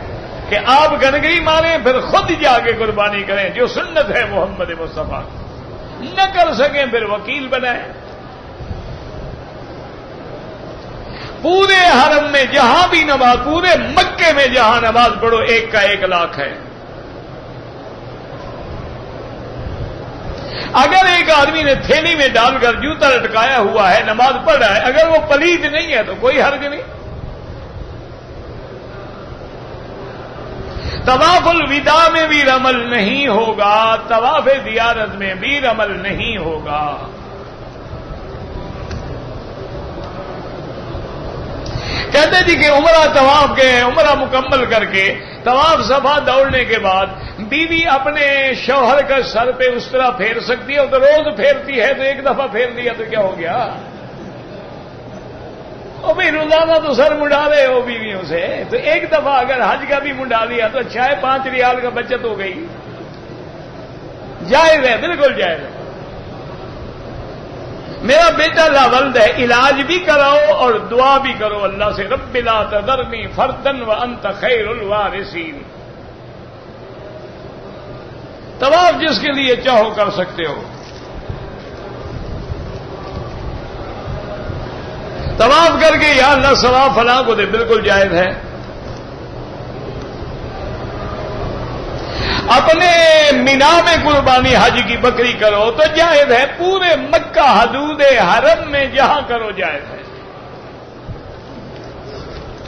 کہ آپ گنگری ماریں پھر خود جا کے قربانی کریں، جو سنت ہے محمد مصطفیٰ۔ نہ کر سکیں پھر وکیل بنائیں۔ پورے حرم میں جہاں بھی نماز، پورے مکے میں جہاں نماز پڑھو 1 کا 1 لاکھ ہے۔ اگر ایک آدمی نے تھیلی میں ڈال کر جوتا لٹکایا ہوا ہے، نماز پڑھ رہا ہے، اگر وہ پلید نہیں ہے تو کوئی حرج نہیں۔ طواف الوداع میں بھی رمل نہیں ہوگا، طواف زیارت میں بھی رمل نہیں ہوگا۔ کہتے جی کہ عمرہ طواف کے عمرہ مکمل کر کے طواف صفا دوڑنے کے بعد بیوی اپنے شوہر کا سر پہ اس طرح پھیر سکتی ہے، تو روز پھیرتی ہے تو ایک دفعہ پھیر دیا تو کیا ہو گیا؟ وہ بھی روزانہ تو سر مڈا رہے ہو بیویوں سے، تو ایک دفعہ اگر حج کا بھی مڈا دیا تو اچھا ہے، 5 ریال کا بچت ہو گئی۔ جائز ہے، بالکل جائز ہے۔ میرا بیٹا لاولد ہے، علاج بھی کراؤ اور دعا بھی کرو اللہ سے، رب لا تذرنی فردا وانت خیر الوارثین۔ طواف جس کے لیے چاہو کر سکتے ہو، طواف کر کے یا اللہ ثواب فلاں کو دے، بالکل جائز ہے۔ اپنے مینا میں قربانی حج کی بکری کرو تو جائز ہے، پورے مکہ حدود حرم میں جہاں کرو جائز ہے۔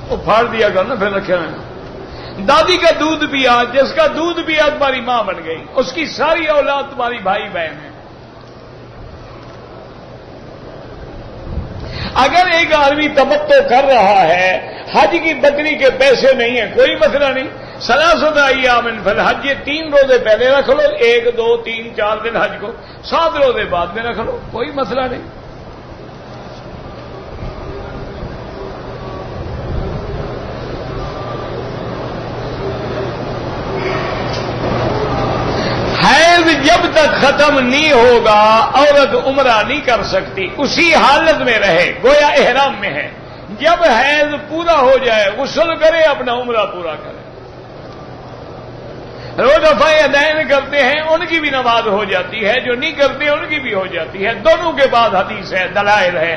وہ پھاڑ دیا کر نا پھر رکھے میں۔ دادی کا دودھ پیا، جس کا دودھ پیا تمہاری ماں بن گئی، اس کی ساری اولاد تمہاری بھائی بہن ہے۔ اگر ایک آدمی تمتع کر رہا ہے، حج کی بکری کے پیسے نہیں ہیں، کوئی مسئلہ نہیں، ثلاثۃ ایام فی الحج، یہ 3 روزے پہلے رکھ لو، 1 2 3 4 دن حج کو، 7 روزے بعد میں رکھ لو، کوئی مسئلہ نہیں۔ حیض جب تک ختم نہیں ہوگا عورت عمرہ نہیں کر سکتی، اسی حالت میں رہے، گویا احرام میں ہے۔ جب حیض پورا ہو جائے غسل کرے، اپنا عمرہ پورا کرے۔ رفع یدین کرتے ہیں ان کی بھی نماز ہو جاتی ہے، جو نہیں کرتے ان کی بھی ہو جاتی ہے، دونوں کے بعد حدیث ہے، دلائل ہے۔